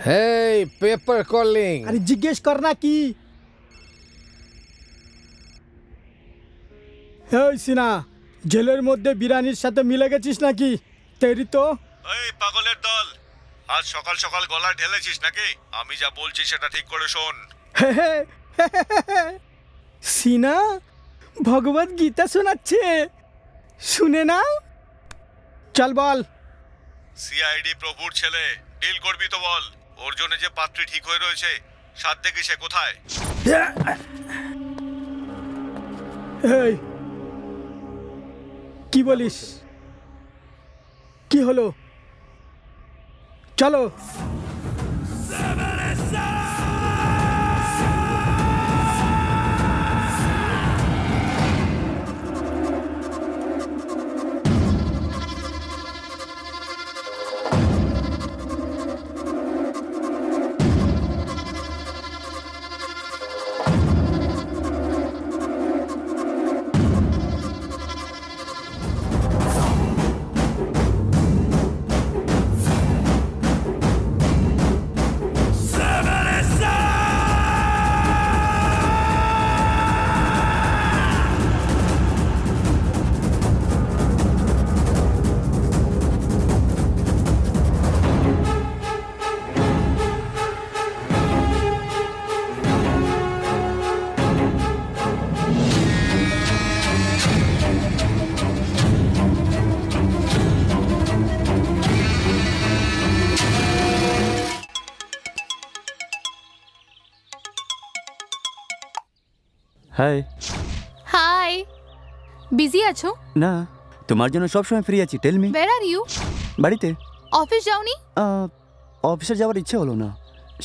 হেই paper calling. আরে জিজ্ঞেস কর না কি। হেই সিনা, জেলের মধ্যে বিরানির সাথে মিলে গেছিস নাকি? তেরি তো। এই পাগলের দল, আজ সকাল সকাল গলা ঢেলেছিস নাকি? আমি যা বলছি সেটা ঠিক করে শোন। সিনা ভগবত গীতা শোনাচ্ছে, শুনে না? চল বল। সিআইডি প্রভুর ছেলে, ডিল করবি তো বল। ওর জন্য যে পাত্রী ঠিক হয়ে রয়েছে, সাত দেখি সে কোথায়? এই কি বলিস? কি হলো? চলো। হাই। হাই, বিজি আছো? না, তোমার জন্য সব সময় ফ্রি আছি। Tell me. Where are you? বাড়িতে। অফিস যাওনি? অফিসে যাওয়ার ইচ্ছে হলো না,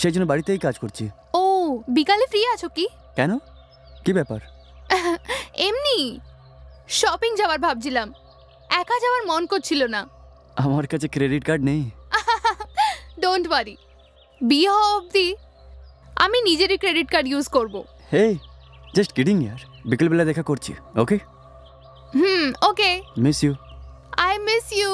সেই জন্য বাড়িতেই কাজ করছি। ও, বিকালে ফ্রি আছো কি? কেন, কি ব্যাপার? এমনি শপিং যাওয়ার ভাবছিলাম, একা যাওয়ার মন করছিল না। আমার কাছে ক্রেডিট কার্ড নেই। ডোন্ট ওয়ারি, বিয়ে হওয়া অবধি আমি নিজেরই ক্রেডিট কার্ড ইউজ করব। হে, জাস্ট কিডিং ইয়ার। বিকেলবেলা দেখা করছি, okay? Okay. Miss you. I miss you.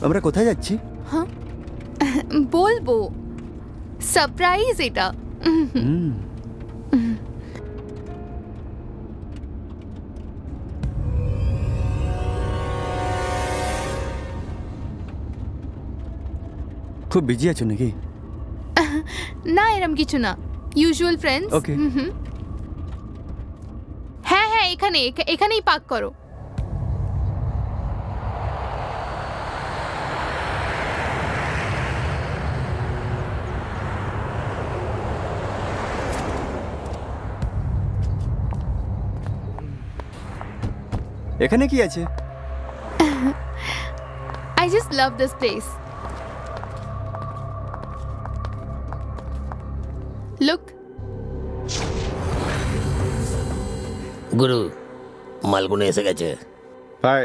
আমরা কোথায় যাচ্ছি? হ্যাঁ, বলবো, সারপ্রাইজ এটা। খুব বিজি আছো নাকি? না, এরম কিছু না, ইউজুয়াল ফ্রেন্ডস। ওকে। হ্যাঁ হ্যাঁ, এখানেই পার্ক করো। এখানে কি আছে? I just love this place. Look. গুরু, মালগুনে এসে গেছে। হাই,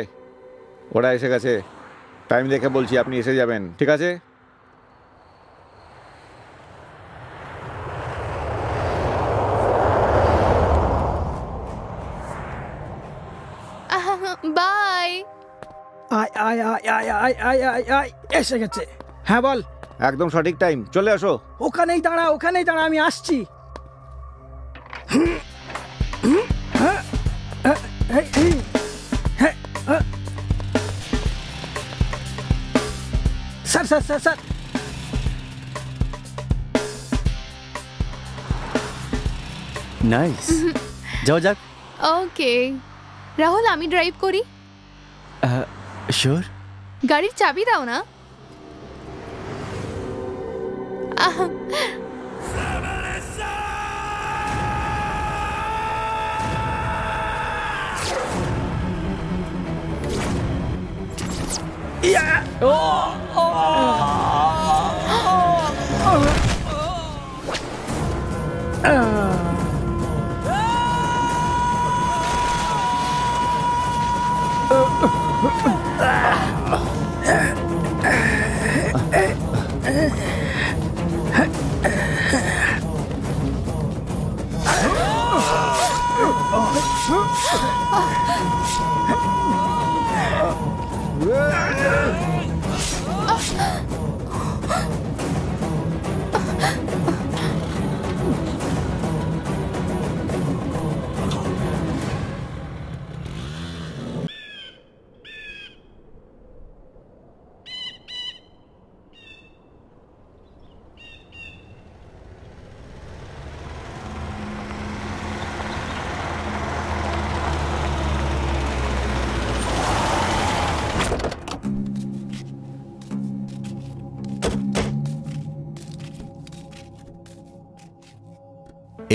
ওরা এসে গেছে। টাইম দেখে বলছি, আপনি এসে যাবেন, ঠিক আছে? বাই। আয় আয় আয় আয় আয় আয় আয় আয়, এসে গেছে। হ্যাঁ বল। একদম সঠিক টাইম, চলে আসো। ওখানেই দাঁড়া, ওখানেই দাঁড়া, আমি আসছি। Sir sir sir sir. Nice, যাও যাক। ওকে রাহুল, আমি ড্রাইভ করি। শিওর। গাড়ির চাবি দাও না।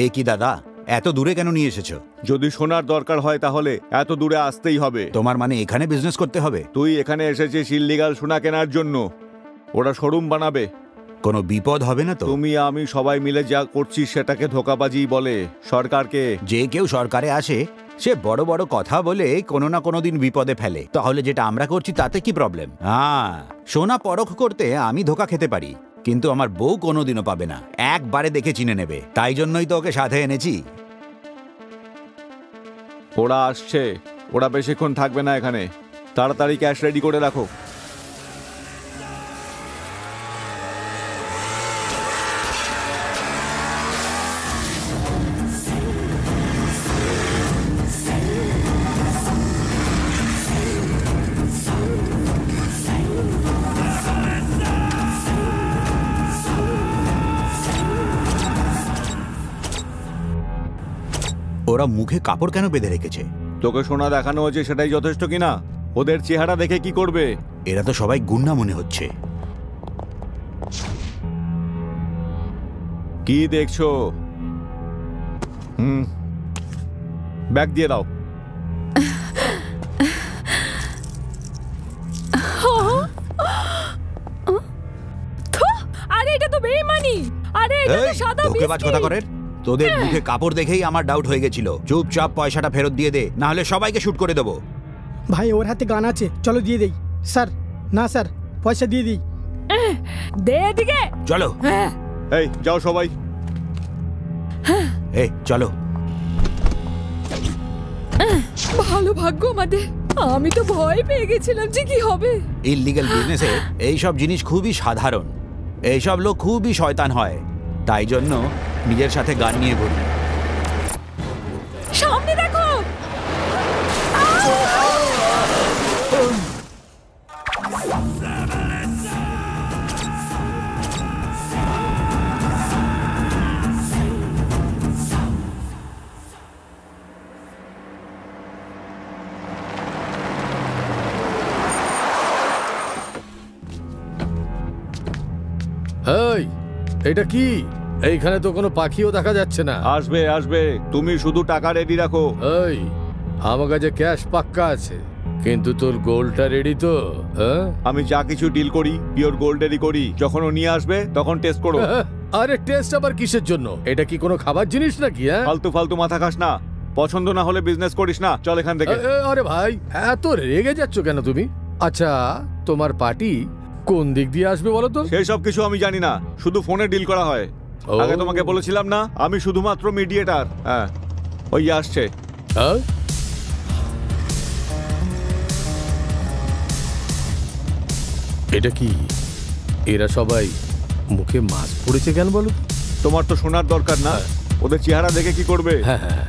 এ কি দাদা, এত দূরে কেন নিয়ে এসেছো? যদি সোনার দরকার হয় তাহলে এত দূরে আসতেই হবে। তোমার মানে এখানে বিজনেস করতে হবে? তুই এখানে এসেছিস ইল্লিগাল সোনা কেনার জন্য। ওরা শোরুম বানাবে। কোনো বিপদ হবে না তো? তুমি আমি সবাই মিলে যা করছি সেটাকে ধোঁকাবাজি বলে। সরকারকে যে কেউ সরকারে আসে সে বড় বড় কথা বলে কোনো না কোনো দিন বিপদে ফেলে। তাহলে যেটা আমরা করছি তাতে কি প্রবলেম? হ্যাঁ, সোনা পরখ করতে আমি ধোঁকা খেতে পারি, কিন্তু আমার বউ কোনোদিনও পাবে না। একবারে দেখে চিনে নেবে। তাই জন্যই তো ওকে সাথে এনেছি। ওরা আসছে। ওরা বেশিক্ষণ থাকবে না এখানে। তাড়াতাড়ি ক্যাশ রেডি করে রাখো। ওরা মুখে কাপড় কেন বেঁধে রেখেছে? তোকে সোনা দেখানো হয়েছে সেটাই যথেষ্ট কিনা? ওদের চেহারা দেখে কি করবে? এরা তো সবাই গুন্ডা মনে হচ্ছে। কি দেখছো? ব্যাগ দিয়ে দাও। আরে এটা তো বেইমানি। আরে এটা তো সাদা বিস্কিট। ধোঁকেবাজ কথা করে। তোদের মুখে কাপড় দেখেই আমার ডাউট হয়ে গেছিল। চুপচাপ পয়সাটা ফেরত দিয়ে দে, না হলে সবাইকে শুট করে দেবো। ভাই ওর হাতে গান আছে, চলো দিয়ে দেই। স্যার না স্যার, পয়সা দিয়ে দিই। দে এদিকে। চলো। এই যাও সবাই। এই চলো। ভালো ভাগ্য আমাদের। আমি তো ভয় পেয়ে গেছিলাম যে কি হবে। ইললিগ্যাল বিজনেসে এইসব জিনিস খুবই সাধারণ। এইসব লোক খুবই শয়তান হয়, তাই জন্য নিজের সাথে গান নিয়ে ঘুরি। সামনে দেখো। এই, এটা কি? এইখানে তো কোনো পাখিও দেখা যাচ্ছে না। আসবে আসবে, তুমি শুধু টাকা রেডি রাখো। এই, আমার কাছে ক্যাশ পাক্কা আছে, কিন্তু তোর গোল্ডটা রেডি তো? আমি যা কিছু ডিল করি পিওর গোল্ডেরই করি। যখন ও নিয়ে আসবে তখন টেস্ট করো। আরে টেস্ট আবার কিসের জন্য? এটা কি কোনো খাবার জিনিস নাকি? ফালতু ফালতু মাথা খাস না। পছন্দ না হলে বিজনেস করিস না, চল এখান থেকে। আরে ভাই, এত রেগে যাচ্ছ কেন তুমি? আচ্ছা, তোমার পার্টি কোন দিক দিয়ে আসবে বলো তো? সেই সব কিছু আমি জানি না, শুধু ফোনে ডিল করা হয়। আগে তোমাকে বলেছিলাম না আমি শুধুমাত্র মিডিয়েটার। হ্যাঁ, ওই আসছে। এটা কি? এরা সবাই মুখে মাস্ক পড়েছে কেন বলো? তোমার তো শোনার দরকার না, ওদের চেহারা দেখে কি করবে? হ্যাঁ হ্যাঁ,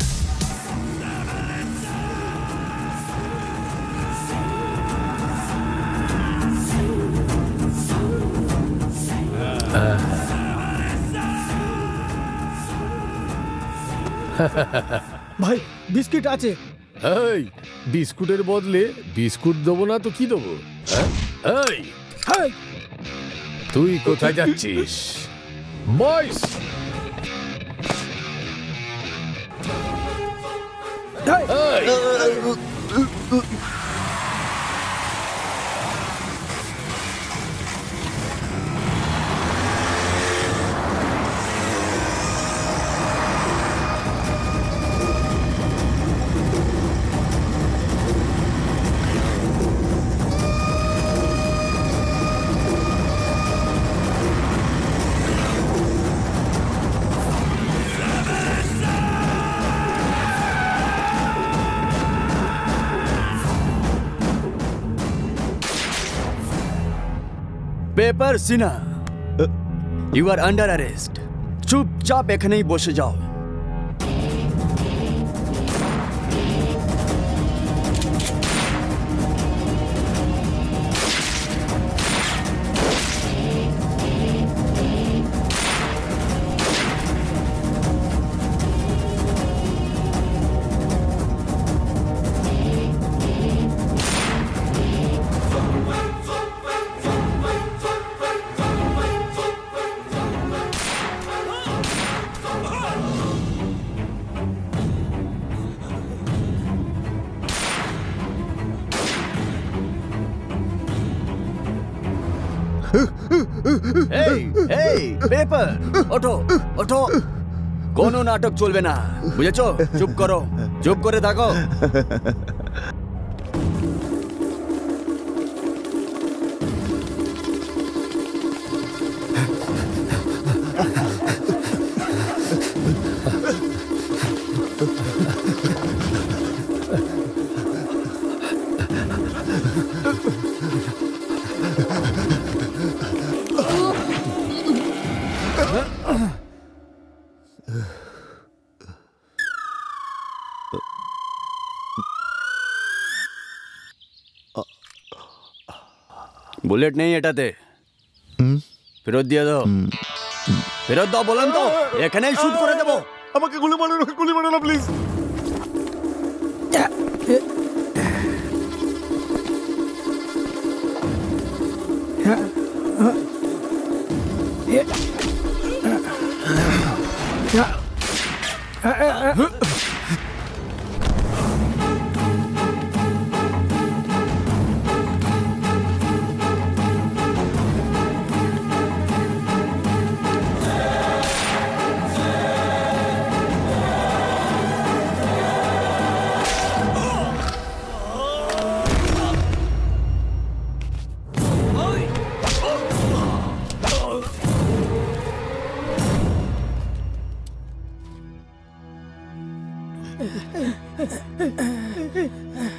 ভাই বিস্কিট আছে। এই, বিস্কুটের বদলে বিস্কুট দেবো না তো কি দেবো? এই, হ্যাঁ, তুই কোথায় যাচ্ছিস বয়স? পেপার সিনা, ইউ আর আন্ডার অ্যারেস্ট। চুপচাপ এখানেই বসে যাও। পেপার, ওঠো ওঠো, কোনো নাটক চলবে না, বুঝেছো? চুপ করো, চুপ করে থাকো। বুলেট নেই এটাতে, ফেরত দিয়ে দাও। ফেরত দাও বলেন তো, এখানেই শুট করে দেবো। আমাকে গুলি মারো না প্লিজ।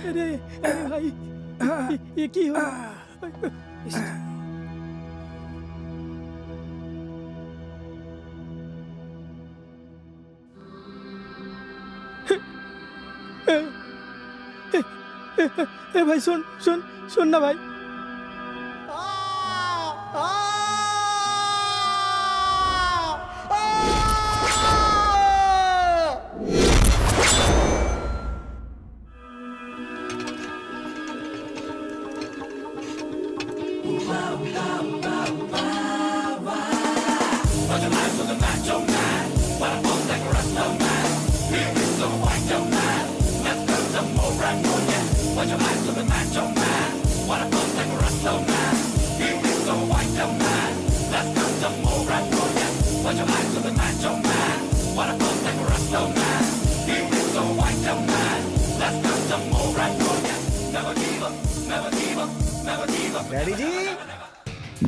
अरे भाई, ये की हो? भाई सुन सुन सुन ना भाई।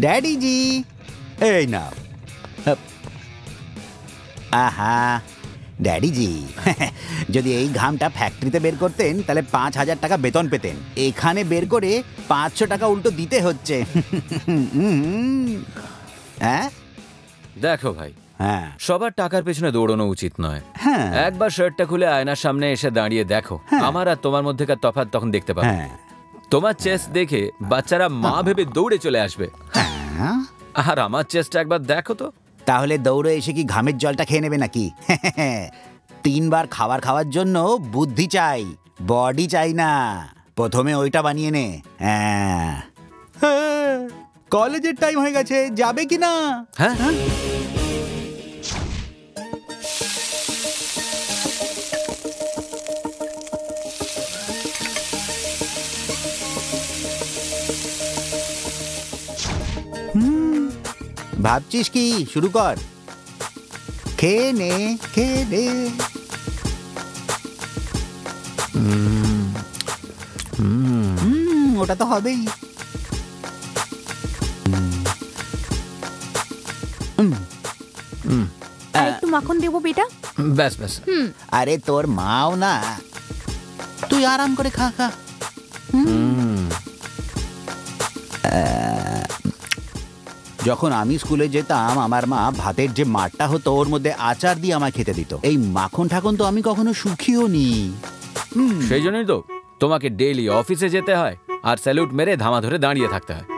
ড্যাডি জি, এই নাও। আহা ড্যাডি জি, যদি এই ঘামটা ফ্যাক্টরিতে বের করতেন তাহলে 5,000 টাকা বেতন পেতেন। এখানে বের করে 500 টাকা উল্টো দিতে হচ্ছে। হ্যাঁ দেখো ভাই, হ্যাঁ সবার টাকার পেছনে দৌড়ানো উচিত নয়। হ্যাঁ একবার শার্টটা খুলে আয়নার সামনে এসে দাঁড়িয়ে দেখো, আমার আর তোমার মধ্যেকার তফাৎ তখন দেখতে পাবে। হ্যাঁ তোমার চেস্ট দেখে বাচ্চারা মা ভেবে দৌড়ে চলে আসবে, হ্যাঁ। আর আমার চেস্টটা একবার দেখো তো। তাহলে দৌড়ে এসে কি ঘামের জলটা খেয়ে নেবে নাকি? 3 বার খাবার খাওয়ার জন্য বুদ্ধি চাই, বডি চাই না। প্রথমে ওইটা বানিয়ে নে। হ্যাঁ, কলেজের টাইম হয়ে গেছে, যাবে কি না? হ্যাঁ ভাবছিস কি? শুরু কর, খেয়ে নে খেয়ে নে। ওটা তো হবেই। একটু মাখন দেবো বেটা? ব্যাস ব্যাস। আরে তোর মাও না, তুই আরাম করে খা খা। যখন আমি স্কুলে যেতাম আমার মা ভাতের যে মাঠটা হতো ওর মধ্যে আচার দিয়ে আমায় খেতে দিত। এই মাখন ঠাকুন তো আমি কখনো সুখিও নি। সেই জন্যই তো তোমাকে ডেইলি অফিসে যেতে হয় আর স্যালুট মেরে ধামা ধরে দাঁড়িয়ে থাকতে হয়।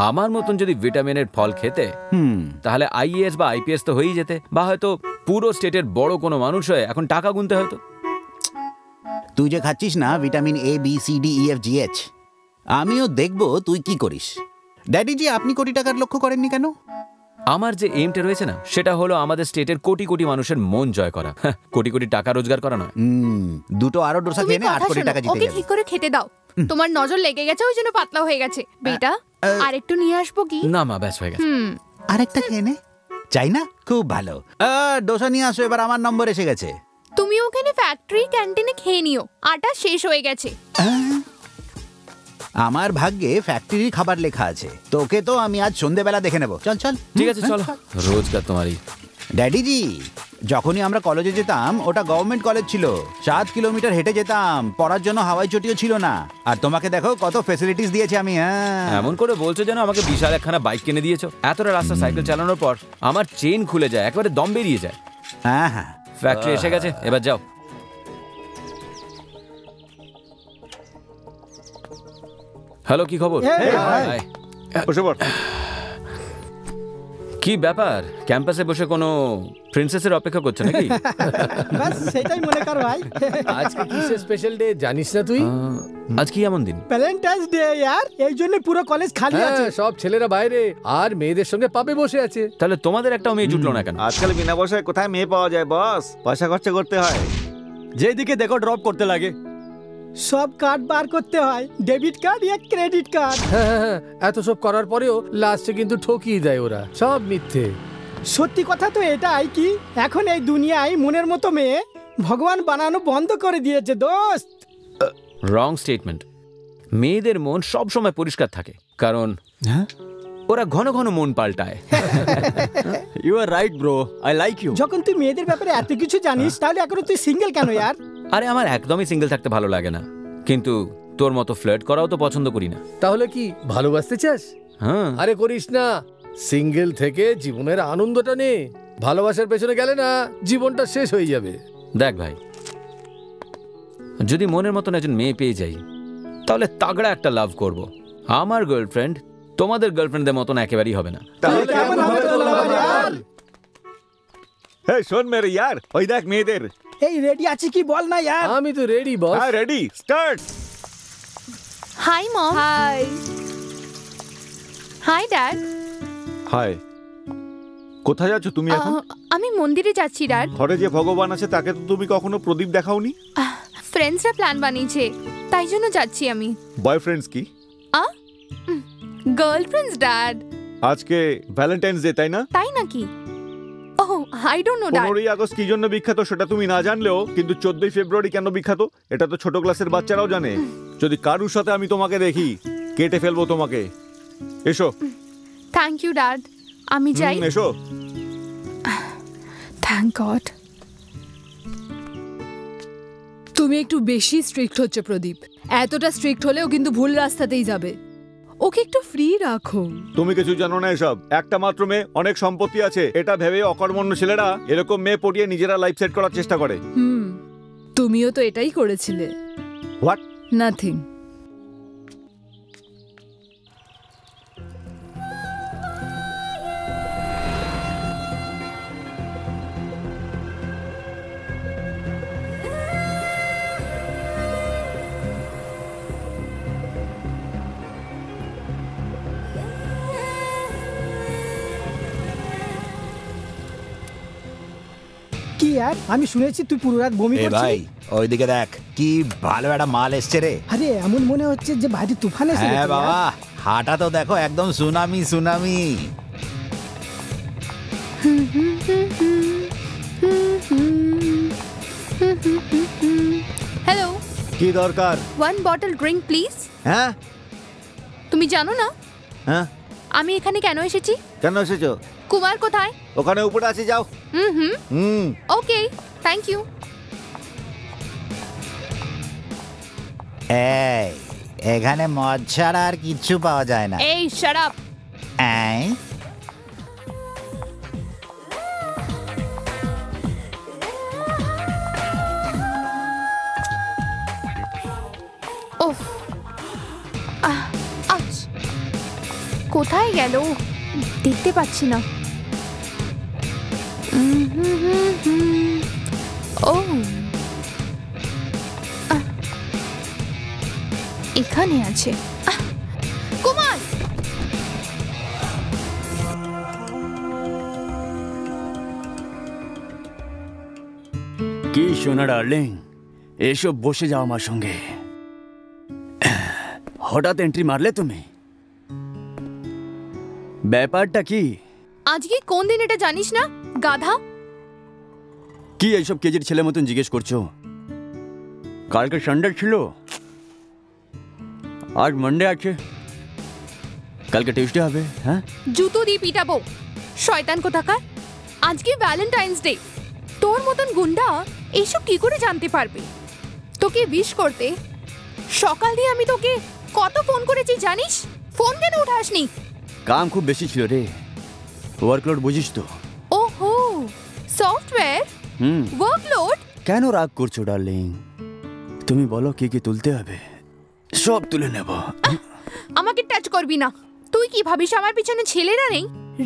আমার মতন যদি ভিটামিনের ফল খেতে তাহলে আইএএস বা আইপিএস তো হয়েই যেতে, বা হয়তো পুরো স্টেটের বড় কোনো মানুষ হয়ে এখন টাকা গুনতে হতো। তুই যে খাচ্ছিস না vitamin A B C D E F G H, আমিও দেখবো তুই কি করিস। ড্যাডি জি, আপনি কোটি টাকার লক্ষ্য করেননি কেন? আমার যে এইমটা রয়েছে না, সেটা হলো আমাদের স্টেটের কোটি কোটি মানুষের মন জয় করা, কোটি কোটি টাকা রোজগার করা নয়। দুটো আরো ডোসা খেয়ে নে, 8 কোটি টাকা জিতে ওকে যাবে। ঠিক করে খেতে দাও। তোমার নজর লেগে গেছে ওই জন্য পাতলা হয়ে গেছে। বেটা আরেকটু নিয়ে আসবো কি? না মা, ব্যাস হয়ে গেছে। আরেকটা খেয়ে নে। চাই না? খুব ভালো। ডোসা নিয়ে আসো, এবার আমার নম্বর এসে গেছে। তুমি ওখানে ফ্যাক্টরি ক্যান্টিনে খেয়ে নিও, আটা শেষ হয়ে গেছে। আমার ভাগ্যে ফ্যাক্টরির খাবার লেখা আছে। তোকে তো আমি আজ সন্ধ্যেবেলা দেখে নেব। চল চল। ঠিক আছে চলো, রোজগার তোমারই। ড্যাডি জি, যখনই আমরা কলেজে যেতাম ওটা গভর্নমেন্ট কলেজ ছিল, 7 কিলোমিটার হেঁটে যেতাম, পড়ার জন্য হাওয়াই চটিও ছিল না। আর তোমাকে দেখো কত ফেসিলিটিস দিয়েছে আমি। এমন করে বলছো যেন আমাকে বিশাল একখানা বাইক কিনে দিয়েছো। এতটা রাস্তা সাইকেল চালানোর পর আমার চেইন খুলে যায়, একেবারে দম বেরিয়ে যায়। হ্যাঁ হ্যাঁ, ফ্যাক্টরি এসে গেছে, এবার যাও। হ্যালো, কি খবর? হাই। কি ব্যাপার, ক্যাম্পাসে বসে কোনো প্রিন্সেসের অপেক্ষা করছো নাকি? বাস সেটাই মনে কর ভাই। আজকে কিসের স্পেশাল ডে জানিস না তুই? আজ কি এমন দিন? ভ্যালেন্টাইন্স ডে ইয়ার, এই জন্য পুরো কলেজ খালি হ্যাঁ, আছে। সব ছেলেরা বাইরে আর মেয়েদের সঙ্গে পাবে বসে আছে। তাহলে তোমাদের একটাও মেয়ে জুটলো না কেন? আজকাল বিনা পয়সায় কোথায় মেয়ে পাওয়া যায় বস? পয়সা খরচা করতে হয়। যেদিকে দেখো ড্রপ করতে লাগে। সব কার্ড বার করতে হয়, ডেবিট কার্ড ইয়া ক্রেডিট কার্ড। হ্যাঁ হ্যাঁ হ্যাঁ, এত সব করার পরেও লাস্টে কিন্তু ঠকিয়ে দেয় ওরা, সব মিথ্যে। সত্যি কথা তো এটাই কি এখন এই দুনিয়ায় মনের মতো মেয়ে ভগবান বানানো বন্ধ করে দিয়েছে দোস্ত। রং স্টেটমেন্ট। মেয়েদের মন সব সময় পরিষ্কার থাকে, কারণ ওরা ঘন ঘন মন পাল্টায়। You are right bro, I like you. যখন তুই মেয়েদের ব্যাপারে এত কিছু জানিস তাহলে এখনো তুই সিঙ্গেল কেন ইয়ার? আরে আমার একদমই সিঙ্গেল থাকতে ভালো লাগে না, কিন্তু তোর মতো ফ্লার্ট করাও তো পছন্দ করি না। তাহলে কি ভালোবাসতে চাস? হ্যাঁ। আরে করিস না, সিঙ্গেল থেকে জীবনের আনন্দটা নে। ভালোবাসার পেছনে গেলে না জীবনটা শেষ হয়ে যাবে। দেখ ভাই, যদি মনের মতন একজন মেয়ে পেয়ে যাই তাহলে তাগড়া একটা লাভ করব। আমার গার্লফ্রেন্ড তোমাদের গার্লফ্রেন্ডদের মতন একেবারেই হবে না। তাহলে কেমন হবে তোর লাভ ইয়ার? এই শোন মেরে ইয়ার, ওই দেখ মেয়েদের। এই রেডি আছে কি বল না ইয়ার? আমি তো রেডি বস। হ্যাঁ ready, start. Hi mom. Hi. Hi dad. Hi. কোথায় যাচ্ছ তুমি এখন? আমি মন্দিরে যাচ্ছি ড্যাড। ঘরে যে ভগবান আছে তাকে তো তুমি কখনো প্রদীপ দেখাওনি। ফ্রেন্ডসরা প্ল্যান বানিয়েছে, তাই জন্য যাচ্ছি আমি। বয়ফ্রেন্ডস কি? Girlfriends dad. আজকে ভ্যালেন্টাইন্স ডে, তাই না? তাই নাকি? Oh, I don't know dad. 15ই আগস্ট কি জন্য বিখ্যাত সেটা তুমি না জানলেও কিন্তু 14ই ফেব্রুয়ারি কেন বিখ্যাত এটা তো ছোট ক্লাসের বাচ্চারাও জানে। যদি কারুর সাথে আমি তোমাকে দেখি কেটে ফেলবো তোমাকে। এসো। থ্যাংক ইউ ড্যাড, আমি যাই। এসো। Thank god. তুমি একটু বেশি স্ট্রিক্ট হচ্ছে প্রদীপ। এতটা স্ট্রিক্ট হলেও কিন্তু ভুল রাস্তাতেই যাবে। ওকে একটু ফ্রি রাখো। তুমি কিছু জানো না এসব। একটা মাত্র মেয়ে, অনেক সম্পত্তি আছে, এটা ভেবে অকর্মণ্য ছেলেরা এরকম মেয়ে পটিয়ে নিজেরা লাইফ সেট করার চেষ্টা করে। তুমিও তো এটাই করেছিলে। হোয়াট? নাথিং। কি ইয়ার, আমি শুনেছি তুই পুরো রাত বমি এ ভাই, করছিস। ওইদিকে দেখ কি ভালো একটা মাল এসছে রে। আরে এমন মনে হচ্ছে যে বাইরে তুফান এসে হ্যাঁ গেছে বাবা, ইয়ার। হাঁটা তো দেখো একদম সুনামি সুনামি। হ্যালো, কি দরকার? 1 বটল ড্রিঙ্ক প্লিজ। হ্যাঁ তুমি জানো না হ্যাঁ, আমি এখানে কেন এসেছি? কেন এসেছো? কুমার কোথায়? ওখানে উপরে আছে, যাও। ওকে, থ্যাংক ইউ। এই এখানে মদ ছাড়া আর কিচ্ছু পাওয়া যায় না। এই শাট আপ। কোথায় গেল দেখতে পাচ্ছি না। ও এখানে আছে। কুমার, কি সোনা ডার্লিং, এসো বসে যাও আমার সঙ্গে। হঠাৎ এন্ট্রি মারলে তুমি, ব্যাপারটা কি? আজকে কোন দিন এটা জানিস না গাধা? কি এইসব কেজির ছেলে মতন জিজ্ঞেস করছো? কালকে সানডে ছিল, আজ মানডে আছে, কালকে টিউসডে হবে। হ্যাঁ, জুতো দিয়ে পিটাবো শয়তান কোথাকার। আজকে ভ্যালেন্টাইন্স ডে, তোর মতন গুন্ডা এইসব কি করে জানতে পারবে? তোকে উইশ করতে সকাল দিয়ে আমি তোকে কত ফোন করেছি জানিস? ফোন কেন উঠাসনি? কাম খুব বেশি ছিল রে, ওয়ার্কলোড বুঝিস তো। ওহো, সফটওয়্যার ওয়ার্কলোড। কেন রাগ করছো ডার্লিং? তুমি বলো কি কি তুলতে হবে, সব তুলে নেব। আমাকে টাচ করবি না। তুই কি ভাবিস আমার পিছনে ছেলেরা নেই?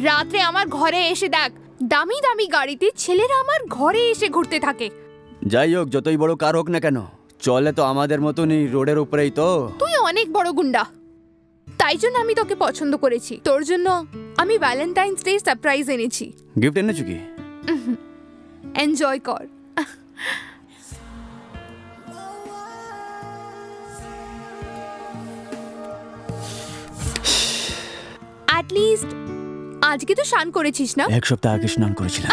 রাত্রে আমার ঘরে এসে দেখ, দামি দামি গাড়িতে ছেলেরা আমার ঘরে এসে ঘুরতে থাকে। যাই হোক, যতই বড় কার হোক না কেন, চলে তো আমাদের মতনই, রোডের উপরেই তো। তুই অনেক বড় গুন্ডা, তাই জন্য আমি তোকে পছন্দ করেছি। তোর জন্য আমি ভ্যালেন্টাইন্স ডে সারপ্রাইজ এনেছি। গিফট এনেছো কি? এনজয় কর। অ্যাটলিস্ট আজকে তো স্নান করেছিস না? এক সপ্তাহ আগে স্নান করেছিলাম।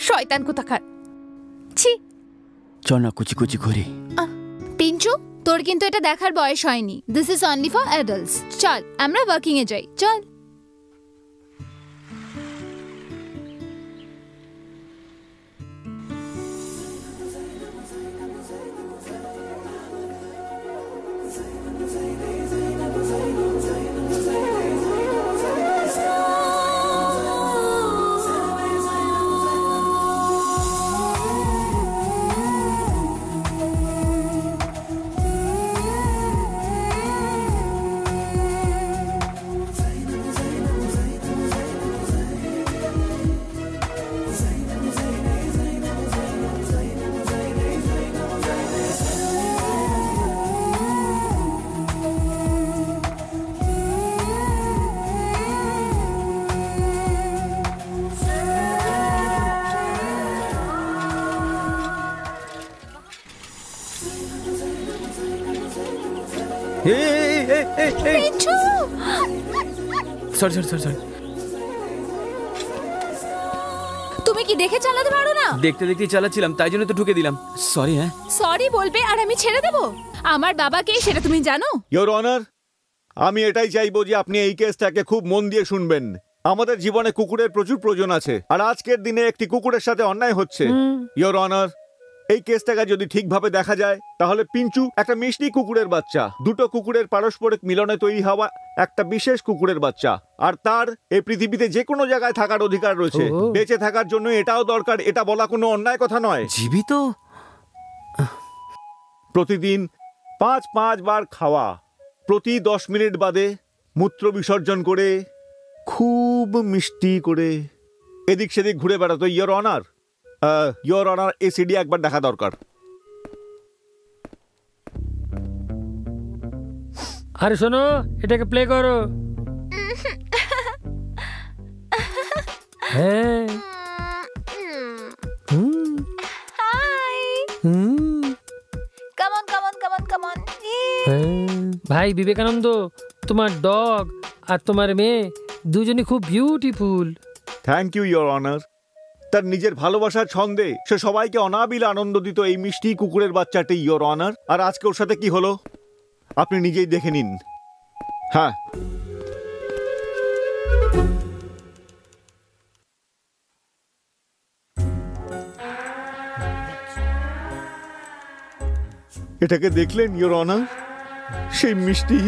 শয়তান কোথাকার। ছি, চল না কুচি কুচি করি। পিঞ্চু, তোর কিন্তু এটা দেখার বয়স হয়নি। This is only for adults. চল আমরা ওয়ার্কিং এ যাই, চল। তুমি কি দেখে চালাতে পারো না? দেখতে দেখতে চালাচ্ছিলাম, তাই জন্য তো ঢুকে দিলাম। সরি। হ্যাঁ, সরি বলবে আর আমি ছেড়ে দেব? আমার বাবাকে সেটা তুমি জানো? ইয়োর অনার, আমি এটাই চাইবো যে আপনি এই কেসটাকে খুব মন দিয়ে শুনবেন। আমাদের জীবনে কুকুরের প্রচুর প্রয়োজন আছে, আর আজকের দিনে একটি কুকুরের সাথে অন্যায় হচ্ছে। ইয়োর অনার, এই কেসটাকে যদি ঠিকভাবে দেখা যায় তাহলে পিঞ্চু একটা মিষ্টি কুকুরের বাচ্চা, দুটো কুকুরের পারস্পরিক মিলনে তৈরি হওয়া একটা বিশেষ কুকুরের বাচ্চা, আর তার এই পৃথিবীতে যে কোনো জায়গায় থাকার অধিকার রয়েছে। বেঁচে থাকার জন্য এটাও দরকার, এটা বলা কোনো অন্যায় কথা নয়। জীবিত প্রতিদিন 5 বার খাওয়া, প্রতি 10 মিনিট বাদে মূত্র বিসর্জন করে, খুব মিষ্টি করে এদিক সেদিক ঘুরে বেড়াতো। ইয়োর অনার, ইয়োর অনার, এই সিডি একবার দেখা দরকার। আরে শোনো, এটাকে প্লে করো। হ্যাঁ, ভাই বিবেকানন্দ, তোমার ডগ আর তোমার মেয়ে দুজনই খুব beautiful. Thank you your honour. তার নিজের ভালোবাসার ছন্দে সে সবাইকে অনাবিল আনন্দ দিত, এই মিষ্টি কুকুরের বাচ্চাটি, ইয়োর অনার। আর আজকে ওর সাথে কি হলো আপনি নিজেই দেখে নিন। হ্যাঁ, এটাকে দেখলেন ইয়োর অনার? সেই মিষ্টি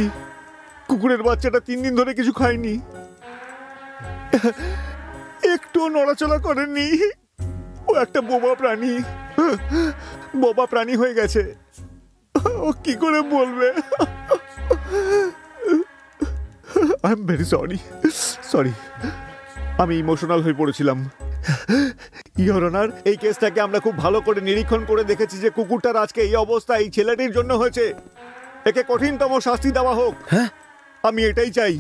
কুকুরের বাচ্চাটা 3 দিন ধরে কিছু খায়নি, একটু নড়াচড়া করেনি। ও একটা বোবা প্রাণী, বোবা প্রাণী হয়ে গেছে। ও কি করে বলবে? আই এম ভেরি সরি আমি ইমোশনাল হয়ে পড়েছিলাম। ইওর অনার, এই কেসটাকে আমরা খুব ভালো করে নিরীক্ষণ করে দেখেছি যে কুকুরটার আজকে এই অবস্থা এই ছেলেটির জন্য হয়েছে। একে কঠিনতম শাস্তি দেওয়া হোক, আমি এটাই চাই।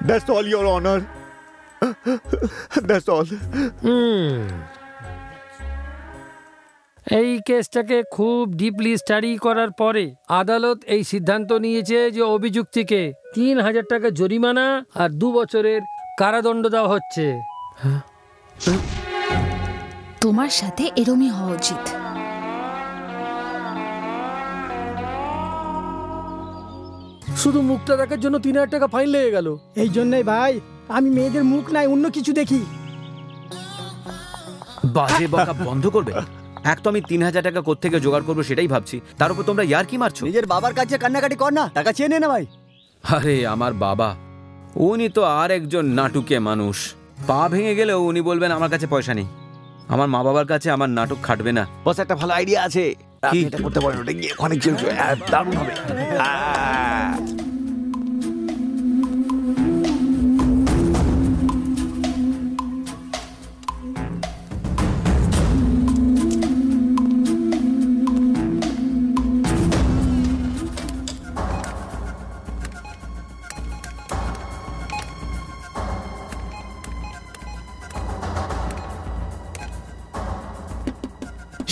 That's all your honour, that's all. এই কেসটাকে খুব ডিপলি স্টাডি করার পরে আদালত এই সিদ্ধান্ত নিয়েছে যে অভিযুক্তিকে ৩,০০০ টাকা জরিমানা আর ২ বছরের কারাদণ্ড দেওয়া হচ্ছে। তোমার সাথে এরমই হওয়া উচিত। শুধু মুখটা দেখার জন্য ৩,০০০ টাকা ফাইন লেগে গেল। এই জন্যই ভাই আমি মেয়েদের মুখ নাই অন্য কিছু দেখি। বাজে বকা বন্ধ করবে। এক তো আমি ৩,০০০ টাকা কোত্থেকে জোগাড় করবো সেটাই ভাবছি, তার উপর তোমরা ইয়ার কি মারছো? নিজের বাবার কাছে কান্নাকাটি কর না, টাকা চেয়ে নে না ভাই। আরে আমার বাবা, উনি তো আর একজন নাটুকে মানুষ। পা ভেঙে গেলেও উনি বলবেন আমার কাছে পয়সা নেই। আমার মা বাবার কাছে আমার নাটক খাটবে না। বস একটা ভালো আইডিয়া আছে, আপনি এটা করতে পারেন। ওটা গিয়ে অনেক দারুণ হবে।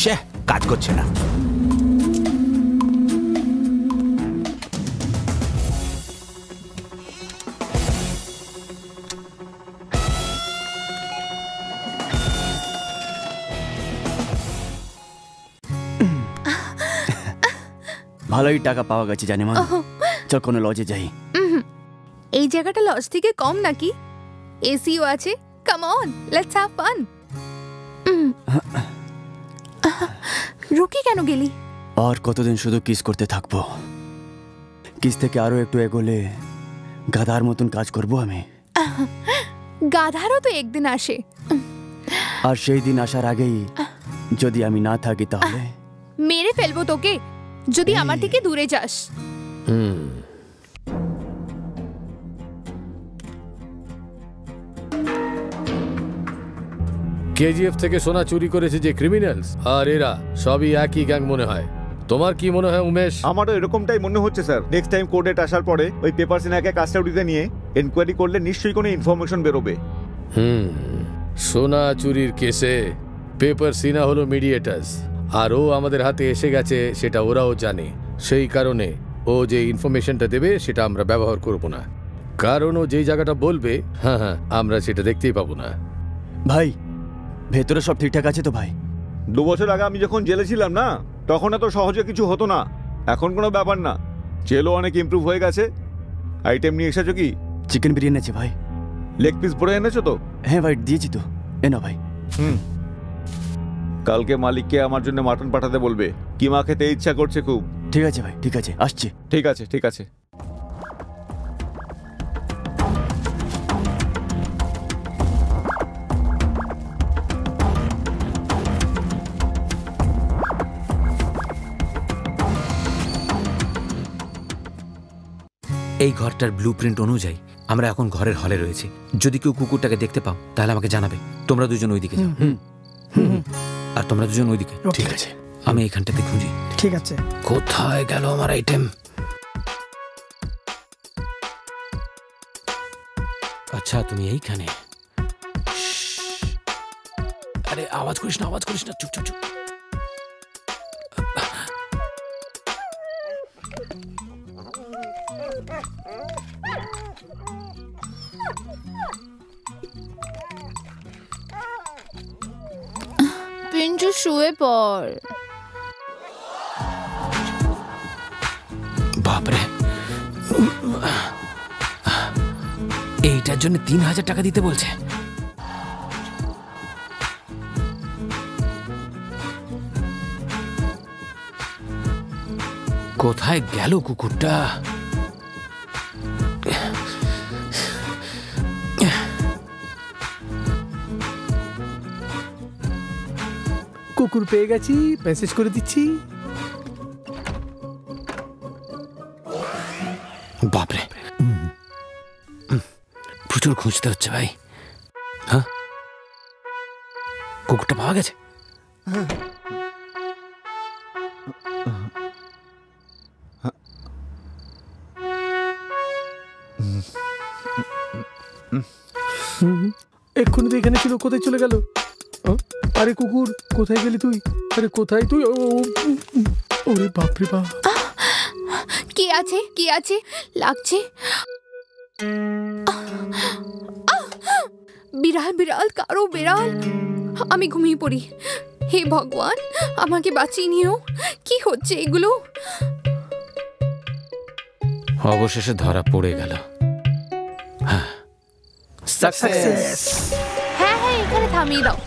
সে কাজ করছে না। ভালোই টাকা পাওয়া গেছে জানি মা। চল কোনো লজে যাই। এই জায়গাটা লজ থেকে কম নাকি? এসিও আছে। Come on, let's have fun. রুকি কেন গেলি? আর কতদিন শুধু কিস করতে থাকবো? কিস থেকে আরো একটু এগোলে গাধার মতন কাজ করবো আমি। গাধারও তো একদিন আসে। আর সেই দিন আসার আগেই যদি আমি না থাকি তাহলে মেরে ফেলবো তোকে যদি আমার থেকে দূরে যাস। কেজিএফ থেকে সোনা চুরি করেছে যে ক্রিমিনালস, আর এরা সবই একই গ্যাং মনে হয়। তোমার কি মনে হয় উমেশ? আমারও এরকমটাই মনে হচ্ছে স্যার। নেক্সট টাইম কোর্টে আসার পরে ওই পেপার সিনাকে কাস্টাডিতে নিয়ে এনকোয়ারি করলে নিশ্চয়ই কোনো ইনফরমেশন বেরোবে। সোনা চুরির কেসে পেপার সিনা হলো মিডিয়েটার্স, আর ও আমাদের হাতে এসে গেছে সেটা ওরাও জানে। সেই কারণে ও যে ইনফরমেশনটা দেবে সেটা আমরা ব্যবহার করব না, কারণ ও যেই জায়গাটা বলবে আমরা সেটা দেখতেই পাবো না। ভাই ভেতরে সব ঠিকঠাক আছে তো ভাই? 2 বছর আগে আমি যখন জেলে ছিলাম না, তখন এত সহজে কিছু হতো না। এখন কোনো ব্যাপার না, জেলও অনেক ইমপ্রুভ হয়ে গেছে। আইটেম নিয়ে এসেছো কি? চিকেন বিরিয়ানি আছে ভাই। লেগ পিস ভরে এনেছো তো? হ্যাঁ ভাই দিয়েছি তো। এনো ভাই। কালকে মালিককে আমার জন্য মাটন পাঠাতে বলবে, কিমা খেতে ইচ্ছা করছে খুব। ঠিক আছে ভাই, ঠিক আছে, আসছি। ঠিক আছে ঠিক আছে। এই ঘরটার ব্লুপ্রিন্ট অনুযায়ী আমরা এখন ঘরের হলে রয়েছি। যদি কেউ কুকুরটাকে দেখতে পাও তাহলে আমাকে জানাবে। তোমরা দুজন ওইদিকে যাও, আর তোমরা দুজন ওইদিকে। ঠিক আছে, আমি এইখানটাতে খুঁজি। ঠিক আছে। কোথায় গেল আমার আইটেম? আচ্ছা তুমি এইখানে। আরে আওয়াজ করিস না, আওয়াজ করিস না, চুপ চুপ চুপ। পিঞ্চু শুয়ে পড়। বাপরে, এইটার জন্য ৩,০০০ টাকা দিতে বলছে। কোথায় গেল কুকুরটা? কুকুর পেয়ে গেছি, মেসেজ করে দিচ্ছি। বাপরে, প্রচুর খুঁজতে হচ্ছে ভাই। হ্যাঁ, কুকুরটা পাওয়া গেছে? এক্ষুনি তো এখানে ছিল, কোথায় চলে গেল? আরে কুকুর, কোথায় গেলি তুই? আরে কোথায় তুই? ওরে বাপরে বাপ! কি আছে, কি আছে? লাগছে। বিড়াল, বিড়াল, কারো বিড়াল। আমি ঘুমিয়ে পড়ি। হে ভগবান, আমাকে বাঁচিয়ে নিও। কি হচ্ছে এগুলো? অবশেষে ধরা পড়ে গেল। সাকসেস। হ্যাঁ হ্যাঁ, এখানে থামিয়ে দাও।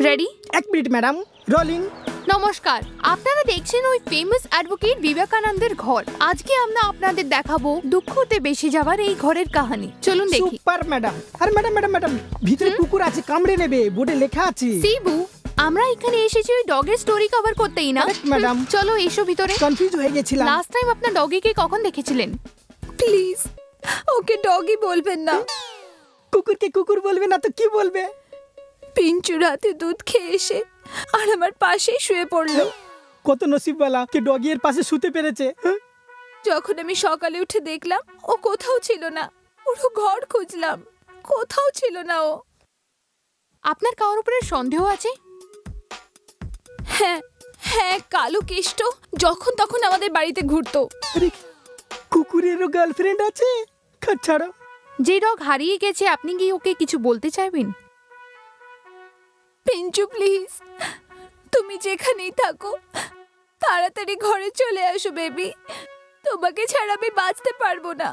রেডি? 1 minute madam, rolling. নমস্কার, আপনারা দেখছেন ওই ফেমাস অ্যাডভোকেট বিবেকানন্দের ঘর। আজকে আমরা আপনাদের দেখাবো দুঃখতে বেশি যাওয়ার এই ঘরের কাহিনী। চলুন দেখি। Super madam. আর ম্যাডাম ম্যাডাম ম্যাডাম, ভিতরে কুকুর আছে, কামড়ে নেবে, বোর্ডে লেখা আছে। শিবু, আমরা এখানে এসেছি ওই ডগের স্টোরি কভার করতেই না ম্যাডাম। চলো এসো ভিতরে। কনফিউজ হয়ে গেছিলাম। লাস্ট টাইম আপনার ডগিকে কখন দেখেছিলেন? প্লিজ ওকে ডগি বলবেন না। কুকুরকে কুকুর বলবে না তো কি বলবে? পিঞ্চু রাতে দুধ খেয়ে এসে আর আমার পাশেই শুয়ে পড়লো। কত নসিবওয়ালা কে ডগি এর পাশে শুতে পেরেছে। যখন আমি সকালে উঠে দেখলাম ও কোথাও ছিল না, পুরো ঘর খুঁজলাম, কোথাও ছিল না ও। আপনার কারোর উপরে সন্দেহ আছে? হ্যাঁ হ্যাঁ, কালো কেষ্ট যখন তখন আমাদের বাড়িতে ঘুরতো। কুকুরেরও গার্লফ্রেন্ড আছে? ছাড়ো। যে ডগ হারিয়ে গেছে, আপনি কি ওকে কিছু বলতে চাইবেন? পিঞ্চু প্লিজ, তুমি যেখানেই থাকো তাড়াতাড়ি ঘরে চলে আসো বেবি। তোমাকে ছাড়া আমি বাঁচতে পারবো না।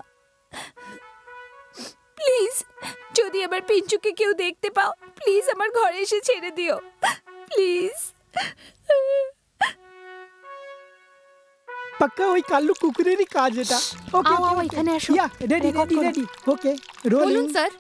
প্লিজ, যদি আমার পিঞ্চুকে কেউ দেখতে পাও, প্লিজ আমার ঘরে এসে ছেড়ে দিও প্লিজ। পাক্কা ওই কাল্লু কুকুরেরই কাজ এটা। ওকে ওকে, এখানে আসো। Ready ready ready. ওকে, বলুন স্যার,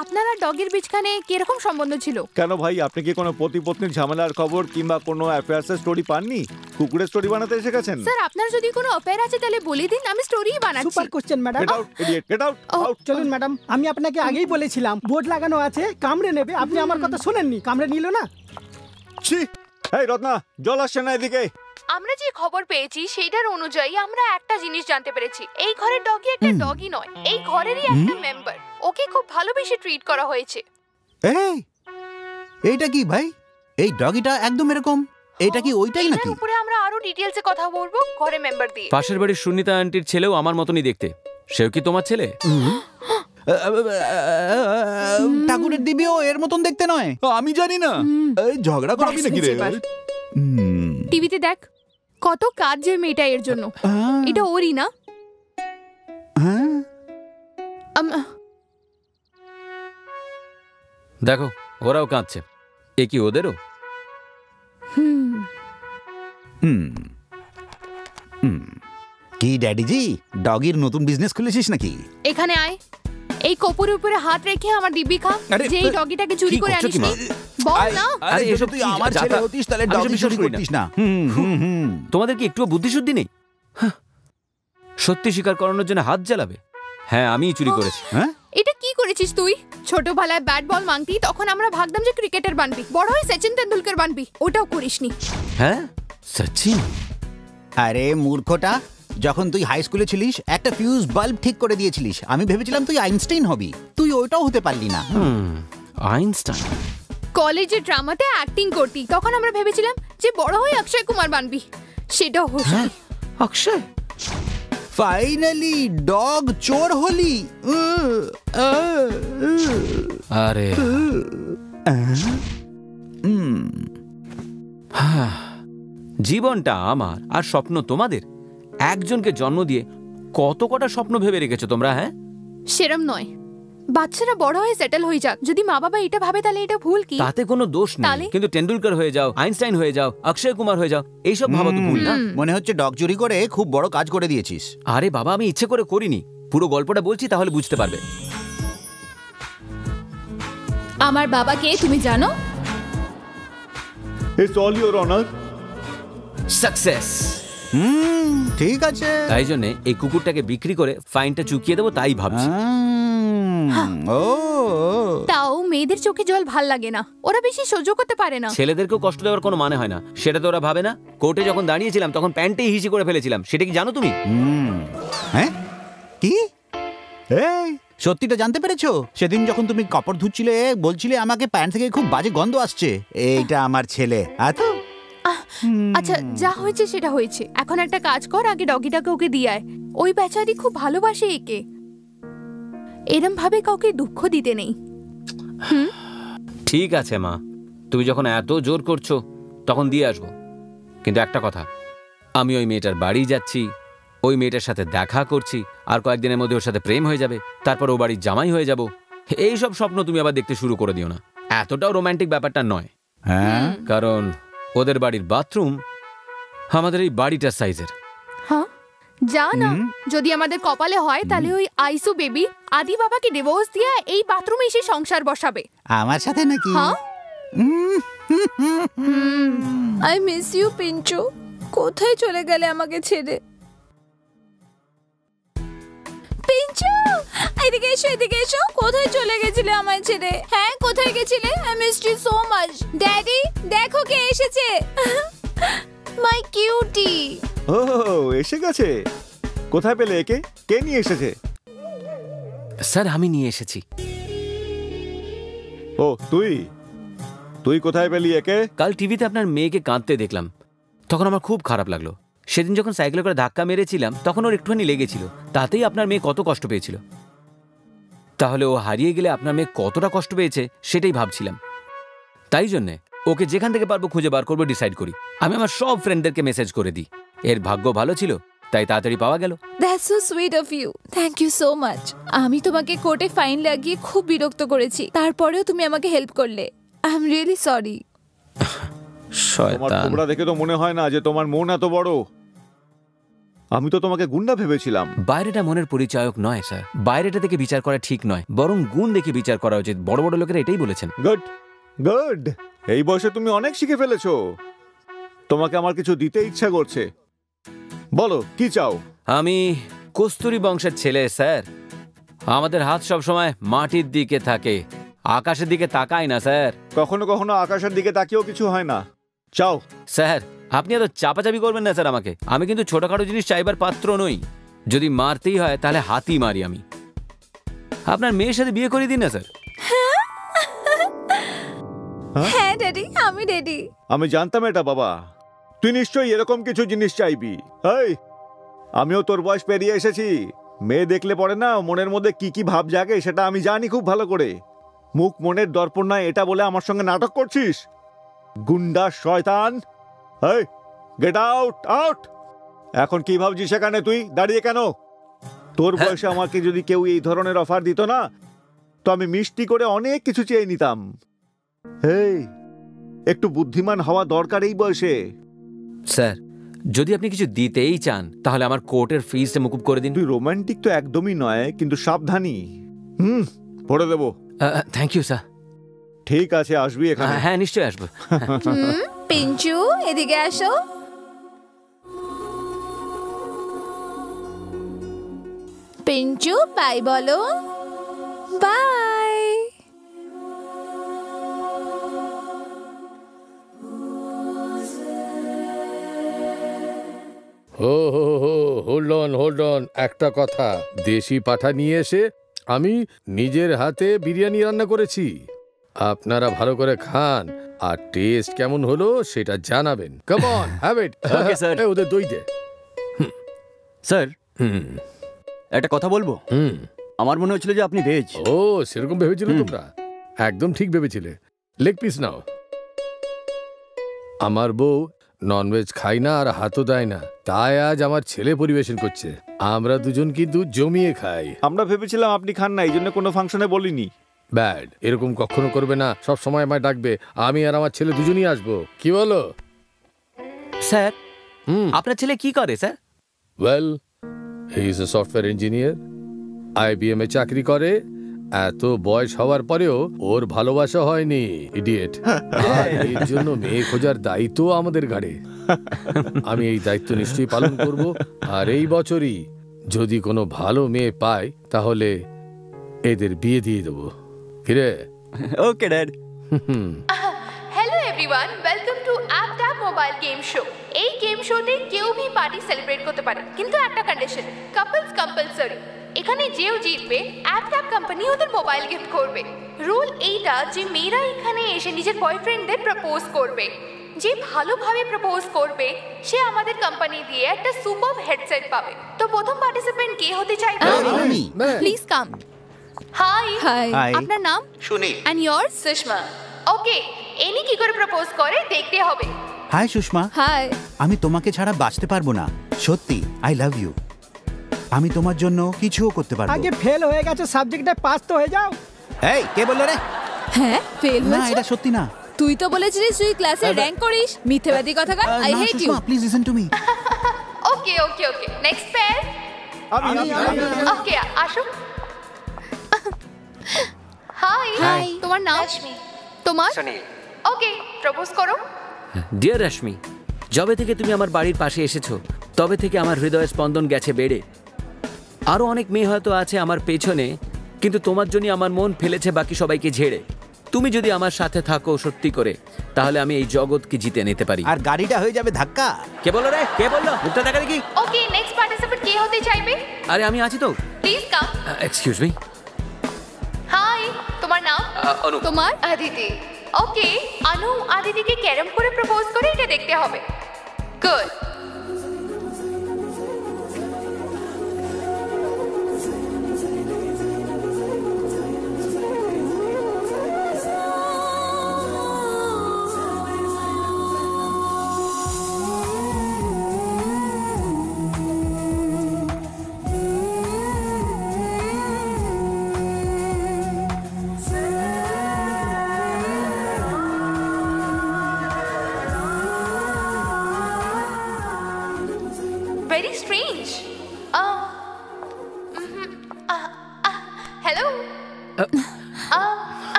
আপনার আর ডগের বিচখানে কিরকম সম্বন্ধ ছিল? কেন ভাই, আপনি কি কোনো পতি পত্নীর ঝামেলার খবর কিংবা কোনো অ্যাফেয়ার্সের স্টোরি পাননি? কুকুরের স্টোরি বানাতে এসে গেছেন? স্যার, আপনার যদি কোনো অ্যাফেয়ার আছে তাহলে বলে দিন, আমি স্টোরি বানাচ্ছি। Super question madam. Get out idiot, get out, out. চলুন ম্যাডাম, আমি আপনাকে আগেই বলেছিলাম বোর্ড লাগানো আছে, কামড়ে নেবে। আপনি আমার কথা শুনেননি, কামড়ে নিল না। ছি! এই রত্না, জল আসছে না এদিকে। আমরা যে খবর পেয়েছি সেটার অনুযায়ী আমরা একটা জিনিস জানতে পেরেছি। এই ঘরের ডগি একটা ডগি নয়, এই ঘরেরই একটা মেম্বার। ওকে খুব ভালোবেসে ট্রিট করা হয়েছে। এই এইটা কি ভাই? এই ডগিটা একদম এরকম। এটা কি ওইটাই নাকি? এর উপরে আমরা আরো ডিটেইলসে কথা বলবো ঘরে মেম্বার দিয়ে। পাশের বাড়ির সুনিতা আন্টির ছেলেও আমার মতনই দেখতে। সেও কি তোমার ছেলে? ঠাকুরের দিবিও এর মতন দেখতে নয়। আমি জানি না। এই ঝগড়া করবি নাকি রে? টিভিতে দেখ, কত কাজ যে মেয়েটা এর জন্য। এটা ওরই না? দেখো, ওরাও কাঁদছে। এ কি ওদেরও? কি ড্যাডিজি, ডগির নতুন বিজনেস খুলেছিস নাকি? এখানে আয়। এই কপুরের উপরে হাত রেখে আমার দিব্যি খা। যে এই ডগিটাকে চুরি করে আনিস নি, বল না। আরে এসব তুই আমার ছেলে হতিস তাহলে ডগি চুরি করতিস না। তোমাদের কি একটু বুদ্ধিশুদ্ধি নেই? সত্যি স্বীকার করানোর জন্য হাত জ্বালাবে? হ্যাঁ, আমিই চুরি করেছি। হ্যাঁ, এটা কি করেছিস তুই? ছোটবেলায় ব্যাট বল মাংতি, তখন আমরা ভাবতাম যে ক্রিকেটার বানবি, বড় হয়ে সচিন তেন্ডুলকর বানবি। ওটাও করিসনি। হ্যাঁ, সচিন? আরে মূর্খটা, যখন তুই হাই স্কুলে ছিলিস একটা ফিউজ বাল্ব ঠিক করে দিয়েছিলিস। আমি ভেবেছিলাম তুই আইনস্টাইন হবি, তুই ওইটাও হতে পারলি না। আইনস্টাইন? কলেজে ড্রামাতে অ্যাক্টিং করতি, তখন আমরা ভেবেছিলাম যে বড় হয়ে অক্ষয় কুমার বানবি। সেটাও হলো। অক্ষয়? ফাইনালি ডগ চোর হলি। আরে জীবনটা আমার আর স্বপ্ন তোমাদের। একজনকে জন্ম দিয়ে কত কটা স্বপ্ন ভেবে রেখেছো তোমরা? হ্যাঁ, সেরম নয়। বাচ্চারা বড় হয়ে সেটেল হয়ে যাক। যদি মা বাবা এটা ভাবে তাহলে এটা ভুল কি? তাতে কোনো দোষ নেই, কিন্তু টেন্ডুলকার হয়ে যাও, আইনস্টাইন হয়ে যাও, অক্ষয় কুমার হয়ে যাও, এইসব ভাবা তো ভুল না? মনে হচ্ছে ডগ চুরি করে খুব বড় কাজ করে দিয়েছিস। আরে বাবা, আমি ইচ্ছে করে করিনি। পুরো গল্পটা বলছি, তাহলে বুঝতে পারবে। আমার বাবাকে তুমি জানো? It's all your honour. Success. ঠিক আছে। তাই জন্য এই কুকুরটাকে বিক্রি করে ফাইনটা চুকিয়ে দেবো তাই ভাবছি। ও তাও মেয়েদের চোখে জল ভাল লাগে না, ওরা বেশি সহ্য করতে পারে না। ছেলেদেরকেও কষ্ট দেওয়ার কোনো মানে হয় না, সেটা তো ওরা ভাবে না। কোর্টে যখন দাঁড়িয়েছিলাম তখন প্যান্টেই হিসি করে ফেলেছিলাম, সেটা কি জানো তুমি? হ্যাঁ কি? এই সত্যিটা জানতে পেরেছো? সেদিন যখন তুমি কাপড় ধুচ্ছিলে বলছিলে আমাকে প্যান্ট থেকে খুব বাজে গন্ধ আসছে, এইটা আমার ছেলে। আচ্ছা যা হয়েছে সেটা হয়েছে, এখন একটা কাজ কর, আগে ডগিটাকে ওকে দিয়ে আয়। ওই বেচারি খুব ভালোবাসে একে, এরম ভাবে কাউকে দুঃখ দিতে নেই। ঠিক আছে মা, তুমি যখন এত জোর করছো তখন দিয়ে আসবো, কিন্তু একটা কথা, আমি ওই মেয়েটার বাড়ি যাচ্ছি, ওই মেয়েটার সাথে দেখা করছি, আর কয়েকদিনের মধ্যে ওর সাথে প্রেম হয়ে যাবে, তারপর ও বাড়ির জামাই হয়ে যাব। এই সব স্বপ্ন তুমি আবার দেখতে শুরু করে দিও না, এতটাও রোমান্টিক ব্যাপারটা নয়। হ্যাঁ, কারণ ওদের বাড়ির বাথরুম আমাদের এই বাড়িটার সাইজের। হ্যাঁ যা না, যদি আমাদের কপালে হয় তাহলে ওই আইসু বেবি আদি বাবাকে ডিভোর্স দিয়ে এই বাথরুমে এসে সংসার বসাবে আমার সাথে নাকি? হ্যাঁ। আই মিস ইউ পিঞ্চু, কোথায় চলে গেলে আমাকে ছেড়ে? পিঞ্চু এদিকে এসো, এদিকে এসো। কোথায় চলে গেছিলে আমায় ছেড়ে? হ্যাঁ কোথায় গেছিলে? I missed you so much. Daddy দেখো কে এসেছে, মাই কিউটি। ও এসে গেছে। কোথায় পেলে একে? কে নিয়ে এসেছে? স্যার আমি নিয়ে এসেছি। ও তুই তুই কোথায় পেলি একে? কাল টিভিতে আপনার মেয়েকে কাঁদতে দেখলাম, তখন আমার খুব খারাপ লাগলো। সেদিন যখন সাইকেলে করে ধাক্কা মেরেছিলাম তখন ওর একটুখানি লেগেছিল, তাতেই আপনার মেয়ে কত কষ্ট পেয়েছিল। তাহলে ও হারিয়ে গেলে আপনার মেয়ে কতটা কষ্ট পেয়েছে সেটাই ভাবছিলাম। তাই জন্যে ওকে যেখান থেকে পারবো খুঁজে বার করবো ডিসাইড করি। আমি আমার সব ফ্রেন্ডদেরকে মেসেজ করে দিই। এর ভাগ্য ভালো ছিল তাই তাড়াতাড়ি পাওয়া গেল। That's so sweet of you, thank you so much. আমি তোমাকে কোর্টে ফাইন লাগিয়ে খুব বিরক্ত করেছি, তারপরেও তুমি আমাকে হেল্প করলে। I am really sorry. তোমার তোমরা দেখে তো মনে হয় না যে তোমার মন এত বড়। আমি তো তোমাকে গুন্ডা ভেবেছিলাম। বাইরেটা মনের পরিচায়ক নয় স্যার, বাইরেটা দেখে বিচার করা ঠিক নয়, বরং গুণ দেখে বিচার করা উচিত। বড় বড় লোকেরা এটাই বলেছেন। গুড গুড, এই বয়সে তুমি অনেক শিখে ফেলেছো। তোমাকে আমার কিছু দিতে ইচ্ছা করছে, বলো কি চাও? আমি কস্তুরী বংশের ছেলে স্যার, আমাদের হাত সব সময় মাটির দিকে থাকে, আকাশের দিকে তাকায় না স্যার। কখনো কখনো আকাশের দিকে তাকিয়েও কিছু হয় না। চাও? স্যার আপনি এত চাপাচাপি করবেন না স্যার আমাকে, আমি কিন্তু ছোটখাটো জিনিস চাইবার পাত্র নই। যদি মারতেই হয় তাহলে হাতই মারি আমি। আপনার মেয়ের সাথে বিয়ে করে দিন না স্যার। হ্যাঁ ড্যাডি, আমি রেডি। আমি জানতাম এটা বাবা, তুই নিশ্চয়ই এরকম কিছু জিনিস চাইবি। এই আমিও তোর বয়স পেরিয়ে এসেছি, মেয়ে দেখলে পরে না মনের মধ্যে কি কি ভাব জাগে সেটা আমি জানি খুব ভালো করে। মুখ মনের দর্পণ নয় এটা বলে আমার সঙ্গে নাটক করছিস, গুন্ডা শয়তান। এই গেট আউট আউট। এখন কি ভাবছিস সেখানে তুই দাঁড়িয়ে কেন? তোর বয়সে আমাকে যদি কেউ এই ধরনের অফার দিত না তো আমি মিষ্টি করে অনেক কিছু চেয়ে নিতাম। এই একটু বুদ্ধিমান হওয়া দরকার এই বয়সে। স্যার যদি আপনি কিছু দিতেই চান তাহলে আমার কোর্টের ফিসটা মুকুব করে দিন। তুই রোমান্টিক তো একদমই নয়, কিন্তু সাবধানী। পড়ে দেবো। Thank you sir. ঠিক আছে, আসবি এখানে? হ্যাঁ নিশ্চয়ই আসবো। পিঞ্চু এদিকে আসো। পিঞ্চু বাই বলো। বাই। হোল্ড অন, একটা কথা, দেশি পাঠা নিয়ে এসে আমি নিজের হাতে বিরিয়ানি রান্না করেছি। আপনারা ভালো করে খান আর টেস্ট কেমন হলো সেটা জানাবেন। Come on, have it. Okay sir. ওদের দই দে। স্যার একটা কথা বলবো? আমার মনে হচ্ছিল যে আপনি ভেজ। ও সেরকম ভেবেছিলে তোমরা? একদম ঠিক ভেবেছিলে। লেগ পিস নাও। আমার বউ ননভেজ খাই না আর হাতও দেয় না, তাই আজ আমার ছেলে পরিবেশন করছে। আমরা দুজন কিন্তু জমিয়ে খাই। আমরা ভেবেছিলাম আপনি খান না, এই জন্য কোনো ফাংশনে বলিনি। ব্যাড, এরকম কখনো করবে না। সব সময় আমায় ডাকবে, আমি আর আমার ছেলে দুজনই আসবো। কি বলো? স্যার আপনার ছেলে কি করে sir? Well, he is a software engineer, IBM এ চাকরি করে এত বয়স হওয়ার পরেও ওর ভালোবাসা হয়নি, ইডিয়েট। আর এর জন্য মেয়ে খোঁজার দায়িত্ব আমাদের ঘাড়ে। আমি এই দায়িত্ব নিশ্চয়ই পালন করব, আর এই বছরই যদি কোনো ভালো মেয়ে পাই তাহলে এদের বিয়ে দিয়ে দেবো। কিরে? Okay dad. Hello everyone, welcome to app tap mobile game show. এই গেম শোতে কেউ ভি পার্টি সেলিব্রেট করতে পারে, কিন্তু একটা কন্ডিশন, কাপলস কম্পালসরি। এখানে যেও জিতবে অ্যাপ ট্যাপ কোম্পানি ওদের মোবাইল গিফট করবে। রুল এইটা যে মেয়েরা এখানে এসে নিজের বয়ফ্রেন্ডদের প্রপোজ করবে। যে ভালোভাবে প্রপোজ করবে সে আমাদের কোম্পানি দিয়ে একটা সুপার হেডসেট পাবে। তো প্রথম পার্টিসিপেন্ট কে হতে চাইবে? Please come. হাই। হাই। আপনার নাম? Sunil. And yours? Sushma. Okay, এনি কি করে প্রপোজ করে দেখতে হবে। হাই সুষমা। হাই। আমি তোমাকে ছাড়া বাঁচতে পারবো না, সত্যি। I love you. আমি তোমার জন্য কিছুও করতে পারবো। আগে ফেল হয়ে গেছে সাবজেক্টে, পাস তো হয়ে যাও। এই কে বললো রে? হ্যাঁ ফেল না হয়েছে। এটা সত্যি না। তুই তো বলেছিলিস তুই ক্লাসে র্যাঙ্ক করিস। মিথ্যাবাদী কথাকার। I hate you. Please listen to me. Okay okay okay, next pair. Okay আসো। হাই। হাই। তোমার নাম? তোমার? ওকে, প্রপোজ করো। ডিয়ার রশ্মি, যবে থেকে তুমি আমার বাড়ির পাশে এসেছো তবে থেকে আমার হৃদয়ের স্পন্দন গেছে বেড়ে। আরও অনেক মেয়ে হয়তো আছে আমার পেছনে, কিন্তু তোমার জন্য আমার মন ফেলেছে বাকি সবাইকে ঝেড়ে। তুমি যদি আমার সাথে থাকো সত্যি করে, তাহলে আমি এই জগৎকে জিতে নিতে পারি। আর গাড়িটা হয়ে যাবে ধাক্কা। কে বললো রে? কে বললো? মুখটা দেখা দেখি। ওকে, নেক্সট পার্টিসিপেন্ট কে হতে চাইবে? আরে আমি আছি তো। Please come. Excuse me. Hi, তোমার নাম? অনু। তোমার? আদিতি। ওকে, অনু আদিতিকে ক্যারম করে প্রপোজ করে এটা দেখতে হবে। গুড। Very strange. হ্যালো।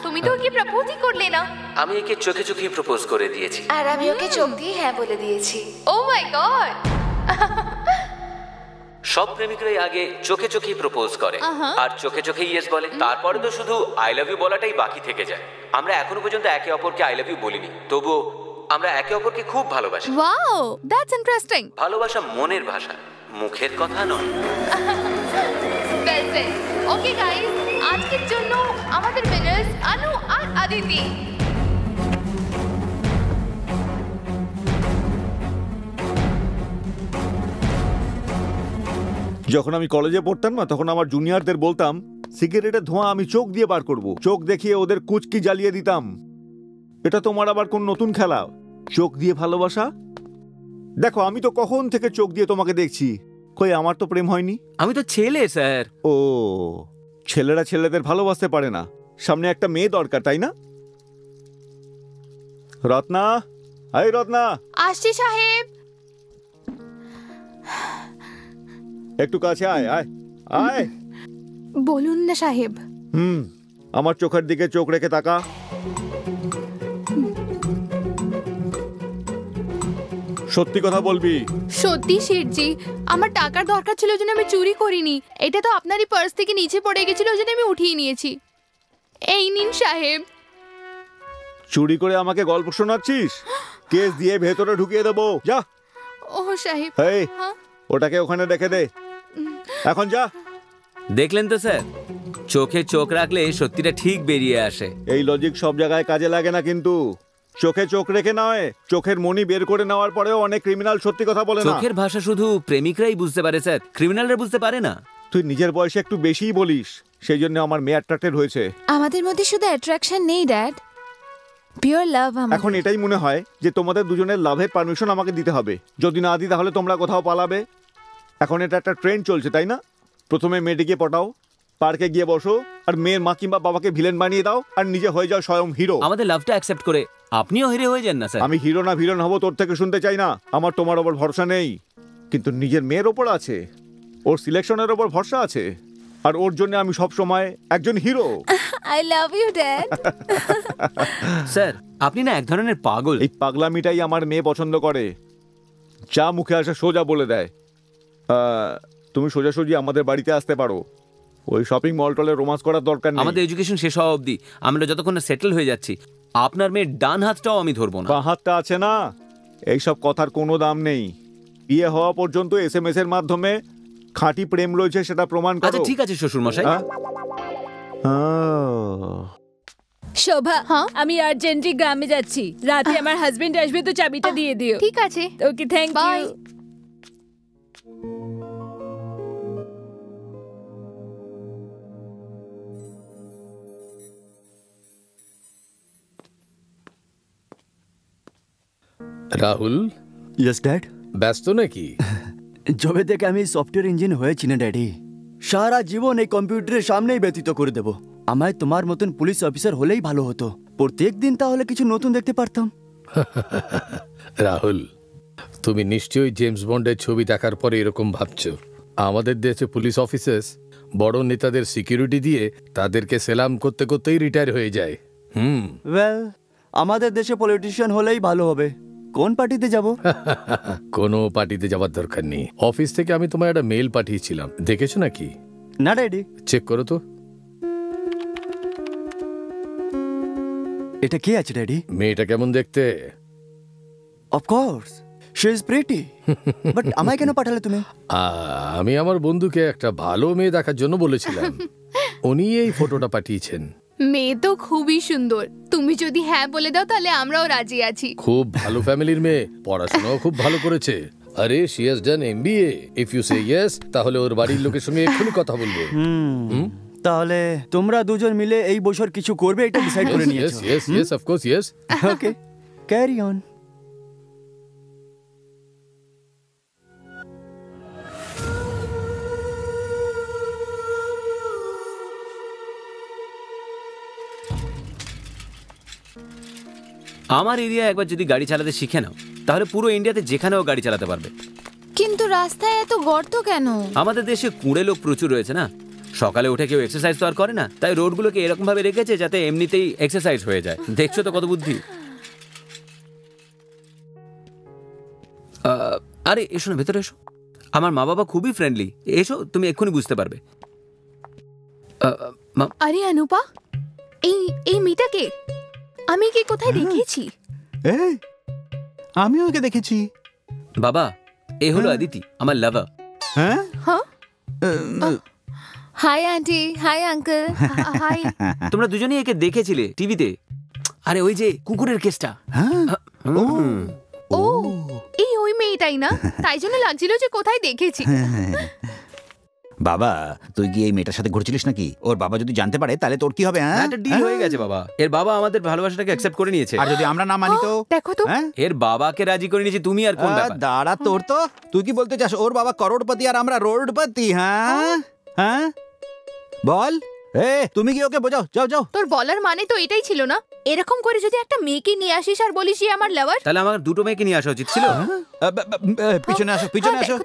তুমি তো ওকে প্রপোজই করলে না। আমি একে চোখে চোখেই প্রপোজ করে দিয়েছি। আর আমি ওকে চোখ দিয়ে হ্যাঁ বলে দিয়েছি। ও মাই গড। সব প্রেমিকরাই আগে চোখে চোখেই প্রপোজ করে আর চোখে চোখেই ইয়েস বলে, তারপরে তো শুধু আই লাভ ইউ বলাটাই বাকি থেকে যায়। আমরা এখনো পর্যন্ত একে অপরকে আই লাভ ইউ বলিনি, তবুও আমরা একে অপরকে খুব ভালোবাসি। Wow, that's interesting. ভালোবাসা মনের ভাষা, মুখের কথা নয়। ওকে গাইস, আজকের জন্য আমাদের উইনার্স অনু আর আদিতি। যখন আমি কলেজে পড়তাম না, তখন আমার জুনিয়রদের বলতাম সিগারেটের ধোঁয়া আমি চোখ দিয়ে বার করব। চোখ দেখিয়ে ওদের কুচকি জ্বালিয়ে দিতাম। এটা তোমার আবার কোন নতুন খেলা? চোখ দিয়ে ভালোবাসা? দেখো, আমি তো কখন থেকে চোখ দিয়ে তোমাকে দেখছি। কই, আমার তো প্রেম হয়নি। আমি তো ছেলে স্যার। ও, ছেলেরা ছেলেদের ভালোবাসতে পারে না। সামনে একটা মেয়ে দরকার, তাই না? রত্না, এই রত্না। আসছি সাহেব। একটু কাছে আয়, আয় আয়। বলুন না সাহেব। আমার চোখের দিকে চোখ রেখে তাকা। সত্যি কথা বলবি? সত্যি শেঠজি, আমার টাকার দরকার ছিল, ওই জন্য আমি চুরি করিনি। এটা তো আপনারই পার্স থেকে নিচে পড়ে গেছিল, ওই জন্য আমি উঠিয়ে নিয়েছি। এই নিন সাহেব। চুরি করে আমাকে গল্প শোনাচ্ছিস? কেস দিয়ে ভেতরে ঢুকিয়ে দেবো, যা। ও সাহেব। এই, ওটাকে ওখানে রেখে দে, এখন যা। দেখলেন তো স্যার, চোখে চোখ রাখলে সত্যিটা ঠিক বেরিয়ে আসে। এই লজিক সব জায়গায় কাজে লাগে না কিন্তু। চোখে চোখ রেখে নয়, চোখের মনি বের করে নেওয়ার পরেও অনেক ক্রিমিনাল সত্যি কথা বলে না। চোখের ভাষা শুধু প্রেমিকরাই বুঝতে পারে স্যার, ক্রিমিনালরা বুঝতে পারে না। তুই নিজের বয়সে একটু বেশিই বলিস, সেই জন্য আমার মেয়ে অ্যাট্রাক্টেড হয়েছে। আমাদের মধ্যে শুধু অ্যাট্রাকশন নেই ড্যাড, পিওর লাভ। এখন এটাই মনে হয় যে তোমাদের দুজনের লাভের পারমিশন আমাকে দিতে হবে। যদি না দিই তাহলে তোমরা কোথাও পালাবে। এখন এটা একটা ট্রেন্ড চলছে, তাই না? প্রথমে মেয়েটিকে পটাও, পার্কে গিয়ে বসো, আর মেয়ের মা কিংবা বাবাকে ভিলেন বানিয়ে দাও, আর নিজে হয়ে যাও স্বয়ং হিরো। আমাদের লাভটা অ্যাকসেপ্ট করে আপনিও হিরো হয়ে যান না স্যার। আমি হিরো না ভিলেন হব তোর থেকে শুনতে চাই না। আমার তোমার ওপর ভরসা নেই, কিন্তু নিজের মেয়ের ওপর আছে। ওর সিলেকশনের ওপর ভরসা আছে। আর ওর জন্য আমি সব সময় একজন hero. I love you dad. Sir আপনি না এক ধরনের পাগল। এই পাগলামিটাই আমার মেয়ে পছন্দ করে, যা মুখে আসে সোজা বলে দেয়। তুমি সোজাসুজি আমাদের বাড়িতে আসতে পারো, ওই শপিং মল টলে রোমান্স করার দরকার নেই। আমাদের এডুকেশন শেষ হওয়া অবধি আমরা যতক্ষণ না সেটেল হয়ে যাচ্ছি আপনার মেয়ের ডান হাতটাও আমি ধরবো না। বাঁ হাতটা আছে না, এইসব কথার কোনো দাম নেই। বিয়ে হওয়া পর্যন্ত SMS এর মাধ্যমে খাঁটি প্রেম রয়েছে সেটা প্রমাণ করো। আচ্ছা ঠিক আছে শ্বশুর মশাই। শোভা, আমি আর্জেন্টলি গ্রামে যাচ্ছি, রাতে আমার হাজবেন্ড আসবে, তো চাবিটা দিয়ে দিও। ঠিক আছে। Okay, thank you. Rahul. Yes dad. ব্যস্ত নাকি? যবে থেকে আমি সফটওয়্যার ইঞ্জিন হয়েছি না ড্যাডি, সারা জীবন এই কম্পিউটারের সামনেই ব্যতীত করে দেব। আমায় তোমার মতন পুলিশ অফিসার হলেই ভালো হতো, প্রত্যেক দিন তাহলে কিছু নতুন দেখতে পারতাম। রাহুল, তুমি নিশ্চয়ই জেমস বন্ডের ছবি দেখার পরে এরকম ভাবছো। আমাদের দেশে পুলিশ অফিসার্স বড় নেতাদের সিকিউরিটি দিয়ে তাদেরকে সেলাম করতে করতেই রিটায়ার হয়ে যায়। ওয়েল, আমাদের দেশে পলিটিশিয়ান হলেই ভালো হবে। কোন পার্টিতে যাব? কোনো পার্টিতে যাওয়ার দরকার নেই। অফিস থেকে আমি তোমার একটা মেল পাঠিয়েছিলাম, দেখেছো নাকি? না ড্যাডি। চেক করো তো। এটা কে আছে ড্যাডি? মেয়েটা কেমন দেখতে? Of course she is pretty, but আমায় কেন পাঠালে তুমি? আমি আমার বন্ধুকে একটা ভালো মেয়ে দেখার জন্য বলেছিলাম, উনি এই ফটোটা পাঠিয়েছেন। মেয়ে তো খুবই সুন্দর, তুমি যদি হ্যাঁ বলে দাও তাহলে আমরাও রাজি আছি। খুব ভালো ফ্যামিলির মেয়ে, পড়াশোনাও খুব ভালো করেছে। আরে she has done MBA। If you say yes, তাহলে ওর বাড়ির লোকের সঙ্গে এক্ষুনি কথা বলবো। তাহলে তোমরা দুজন মিলে এই বছর কিছু করবে এটা ডিসাইড করে নিয়েছো? Yes yes of course yes. Okay, carry on. আমার এরিয়া একবার যদি গাড়ি চালাতে শিখে নাও তাহলে পুরো ইন্ডিয়াতে যেখানেও গাড়ি চালাতে পারবে। কিন্তু রাস্তায় এত গর্ত কেন? আমাদের দেশে কুঁড়ে লোক প্রচুর রয়েছে না, সকালে উঠে কেউ এক্সারসাইজ তো আর করে না, তাই রোডগুলোকে এরকম ভাবে রেখেছে যাতে এমনিতেই এক্সারসাইজ হয়ে যায়। দেখছো তো কত বুদ্ধি। আরে এসো না, ভেতরে এসো। আমার মা বাবা খুবই ফ্রেন্ডলি, এসো, তুমি এক্ষুনি বুঝতে পারবে। আরে অনুপা, এই মেয়েটাকে আমি কি কোথায় দেখেছি? আমি ওকে দেখেছি। বাবা, এ হলো অদিতি, আমার লাভার। হ্যাঁ, hi aunty, hi uncle. Hi. তোমরা দুজনেই একে দেখেছিলে টিভিতে। আরে ওই যে কুকুরের কেসটা। ও, এই ওই মেয়েটাই না? তাই জন্য লাগছিল যে কোথায় দেখেছি। বাবা, তুই কি এই মেয়েটার সাথে ঘুরছিলিস নাকি? ওর বাবা যদি জানতে পারে তাহলে তোর কি হবে? একটা ডিল হয়ে গেছে বাবা। এর বাবা আমাদের ভালোবাসাটাকে অ্যাকসেপ্ট করে নিয়েছে। আর যদি আমরা না মানি তো? দেখো তো, এর বাবাকে রাজি করে নিয়েছে, তুমি আর কোন ব্যাপার? দাঁড়া, তোর তো তুই কি বলতে চাস ওর বাবা করোড়পতি আর আমরা রোডপতি? হ্যাঁ হ্যাঁ, বল। তুমি কি ওকে বোঝাও? যাও যাও। তোর বলার মানে তো এটাই ছিল না? এরকম করে যদি একটা মেয়েকে নিয়ে আসিস আর বলিস যে আমার লাভার, তাহলে আমার দুটো মেয়েকে নিয়ে আসা উচিত ছিল। পিছনে আসো, পিছনে আসো।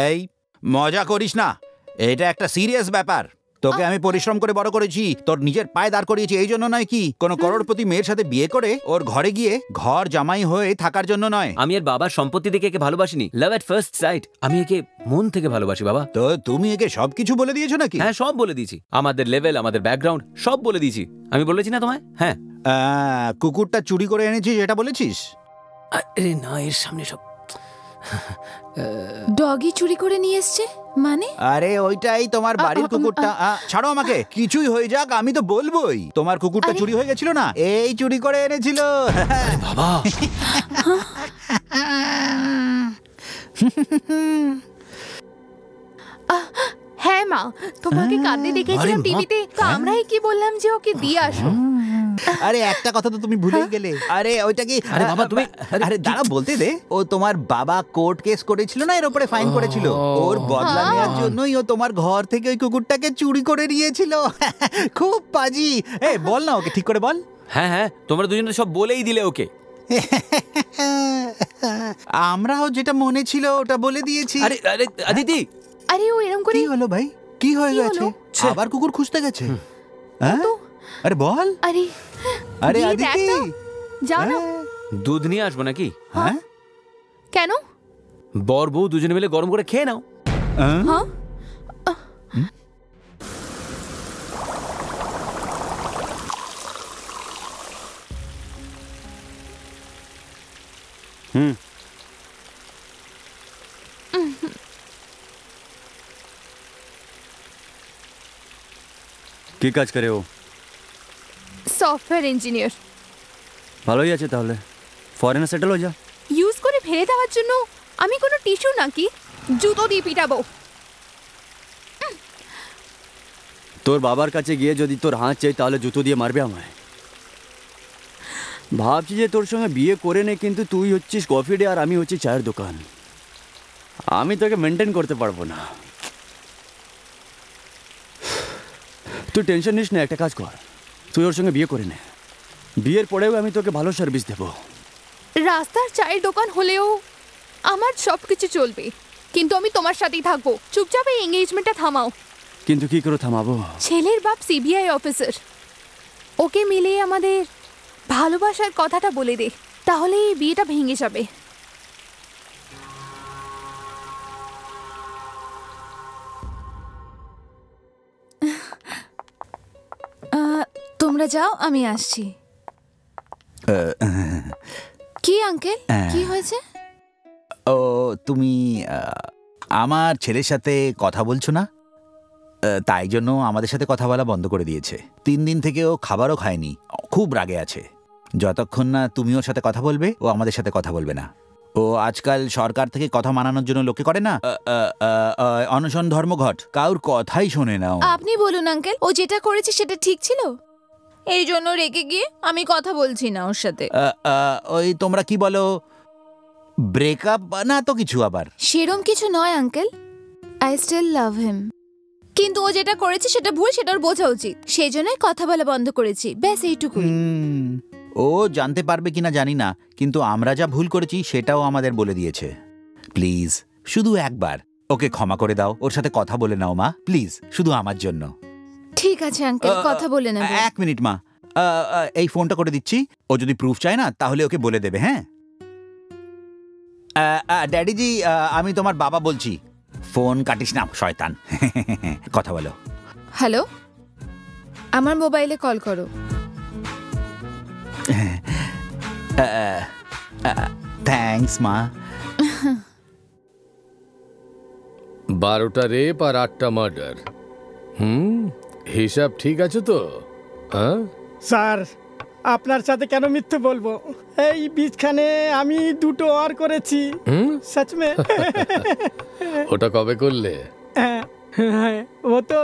এই মজা করিস না, এটা একটা সিরিয়াস ব্যাপার। তোকে আমি পরিশ্রম করে বড় করেছি, তোর নিজের পায়ে দাঁড় করিয়েছি, এই জন্য নয় কি কোনো করোড়পতি মেয়ের সাথে বিয়ে করে ওর ঘরে গিয়ে ঘর জামাই হয়ে থাকার জন্য নয়। আমি এর বাবার সম্পত্তি দেখে একে ভালোবাসিনি, লাভ এট ফার্স্ট সাইট। আমি একে মন থেকে ভালোবাসি বাবা। তো তুমি একে সবকিছু বলে দিয়েছো নাকি? হ্যাঁ, সব বলে দিয়েছি, আমাদের লেভেল, আমাদের ব্যাকগ্রাউন্ড সব বলে দিয়েছি। আমি বলেছি না তোমায়? হ্যাঁ। কুকুরটা চুরি করে এনেছিস এটা বলেছিস? আরে না, এর সামনে সব। ডগি চুরি করে নিয়ে এসছে মানে? আরে ওইটাই তোমার বাড়ির কুকুরটা। ছাড়ো আমাকে, কিছুই হয়ে যাক আমি তো বলবোই। তোমার কুকুরটা চুরি হয়ে গেছিল না, এই চুরি করে এনেছিল। বাবা। হ্যাঁ মা, তোমাকে কাঁদতে দেখেছিলাম টিভিতে, তো আমরাই কি বললাম যে ওকে দিয়ে আসো। আরে একটা কথা তো তুমি ভুলেই গেলে। আরে ওইটা কি? আরে বাবা তুমি, আরে দাঁড়া বলতে দে। ও তোমার বাবা কোর্ট কেস করেছিল না, এর উপরে ফাইন করেছিল। ওর বদলা নেওয়ার জন্যই ও তোমার ঘর থেকে ওই কুকুরটাকে চুরি করে নিয়েছিল। খুব পাজি। এই বল না ওকে, ঠিক করে বল। হ্যাঁ হ্যাঁ, তোমরা দুজনে সব বলেই দিলে ওকে। আমরাও যেটা মনে ছিল ওটা বলে দিয়েছি। আরে আরে আদিতি, আরে ও এরকম করে। কি হলো ভাই? কি হয়ে কি গেছে? হলো? আবার কুকুর খুঁজতে গেছে? হ্যাঁ? আরে বল। আরে আরে গিয়ে দেখ আদিতি। না। যাও না। দুধ নিয়ে আসবো নাকি? হ্যাঁ? কেন? বর বউ দুজনে মিলে গরম করে খেয়ে নাও। হ্যাঁ? কি কাজ করে ও? Software engineer. ভালোই আছে তাহলে, ফরেনে সেটেল হয়ে যা। ইউজ করে ফেলে দেওয়ার জন্য আমি কোনো টিস্যু নাকি? জুতো দিয়ে পিটাবো। তোর বাবার কাছে গিয়ে যদি তোর হাত চাই তাহলে জুতো দিয়ে মারবে আমায়। ভাবছি যে তোর সঙ্গে বিয়ে করে নে, কিন্তু তুই হচ্ছিস কফি ডে আর আমি হচ্ছি চায়ের দোকান। আমি তোকে মেনটেন করতে পারবো না। তুই টেনশন নিস না, একটা কাজ কর, তুই ওর সঙ্গে বিয়ে করে নে। বিয়ের পরেও আমি তোকে ভালো সার্ভিস দেবো। রাস্তার চায়ের দোকান হলেও আমার সব কিছু চলবে, কিন্তু আমি তোমার সাথেই থাকবো। চুপচাপ এই এঙ্গেজমেন্টটা থামাও। কিন্তু কি করে থামাবো? ছেলের বাপ সিবিআই অফিসার, ওকে মিলে আমাদের ভালোবাসার কথাটা বলে দে, তাহলে এই বিয়েটা ভেঙে যাবে। তোমরা যাও, আমি আসছি। কি আঙ্কেল, কি হয়েছে? ও তুমি আমার ছেলের সাথে কথা বলছো না? তাই জন্য আমাদের সাথে কথা বলা বন্ধ করে দিয়েছে। 3 দিন থেকে ও খাবারও খায়নি, খুব রাগে আছে। যতক্ষণ না তুমি ওর সাথে কথা বলবে ও আমাদের সাথে কথা বলবে না। ও আজকাল সরকার থেকে কথা মানানোর জন্য লোকে করে না, অনশন ধর্মঘট, কারোর কথাই শোনে না ও। আপনি বলুন আঙ্কেল, ও যেটা করেছে সেটা ঠিক ছিল? এই জন্য রেগে গিয়ে আমি কথা বলছি না ওর সাথে। ওই তোমরা কি বলো, ব্রেকআপ না তো কিছু আবার? সেরম কিছু নয় আঙ্কেল, আই স্টিল লাভ হিম। কিন্তু ও যেটা করেছে সেটা ভুল, সেটা ওর বোঝা উচিত। সেই জন্যই কথা বলা বন্ধ করেছি, ব্যাস এইটুকুই। ও জানতে পারবে কিনা জানি না, কিন্তু আমরা যা ভুল করেছি সেটাও আমাদের বলে দিয়েছে। প্লিজ শুধু একবার ওকে ক্ষমা করে দাও, ওর সাথে কথা বলে নাও মা, প্লিজ, শুধু আমার জন্য। ঠিক আছে আঙ্কেল, কথা বলে নেব। 1 মিনিট মা, এই ফোনটা করে দিচ্ছি। ও যদি প্রুফ চায় না তাহলে ওকে বলে দেবে। হ্যাঁ ড্যাডিজি, আমি তোমার বাবা বলছি। ফোন কাটিস না শয়তান। কথা বলো। হ্যালো, আমার মোবাইলে কল করো। থ্যাঙ্কস মা। 12টা রেপ আর 8টা মার্ডার। হিসাব ঠিক আছে তো? হ্যাঁ স্যার, আপনার সাথে কেন মিথ্যে বলবো? এই বীজখানে আমি 2টো আর করেছি। সচ মে? ওটা কবে করলে? ও তো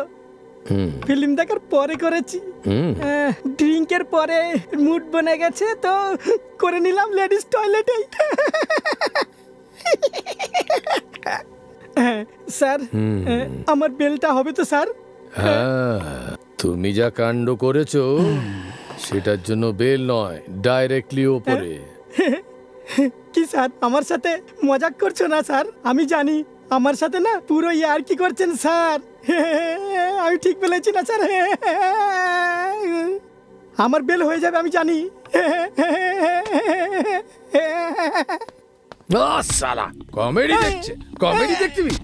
ফিল্ম দেখার পরে করেছি। ড্রিঙ্কের পরে মুড বনে গেছে তো করে নিলাম লেডিস টয়লেটেই। স্যার, আমার বেলটা হবে তো স্যার? হ্যাঁ, তুমি যা কাণ্ড করেছো সেটার জন্য বেল নয়, ডাইরেক্টলি ওপরে। কি স্যার, আমার সাথে মজাক করছো না স্যার? আমি জানি আমার সাথে না পুরো ইয়ার কি করছেন স্যার। আমি ঠিক বলেছি না স্যার? আমার বেল হয়ে যাবে আমি জানি। সালা কমেডি দেখছে, কমেডি দেখবি?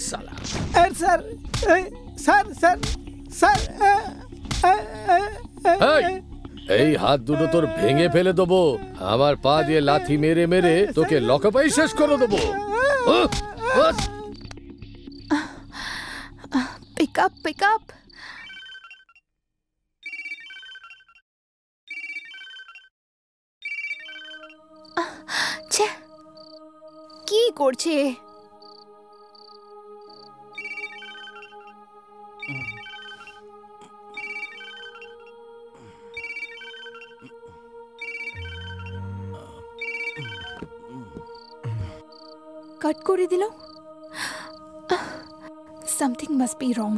Sir sir sir sir sir, এই হাত দুটো তোর ভেঙে ফেলে দেবো। আমার পা দিয়ে লাথি মেরে মেরে তোকে লকআপেই শেষ করে দেবো। Pick up, pick up. কি করছে? কাট করে দিল। Something must be wrong.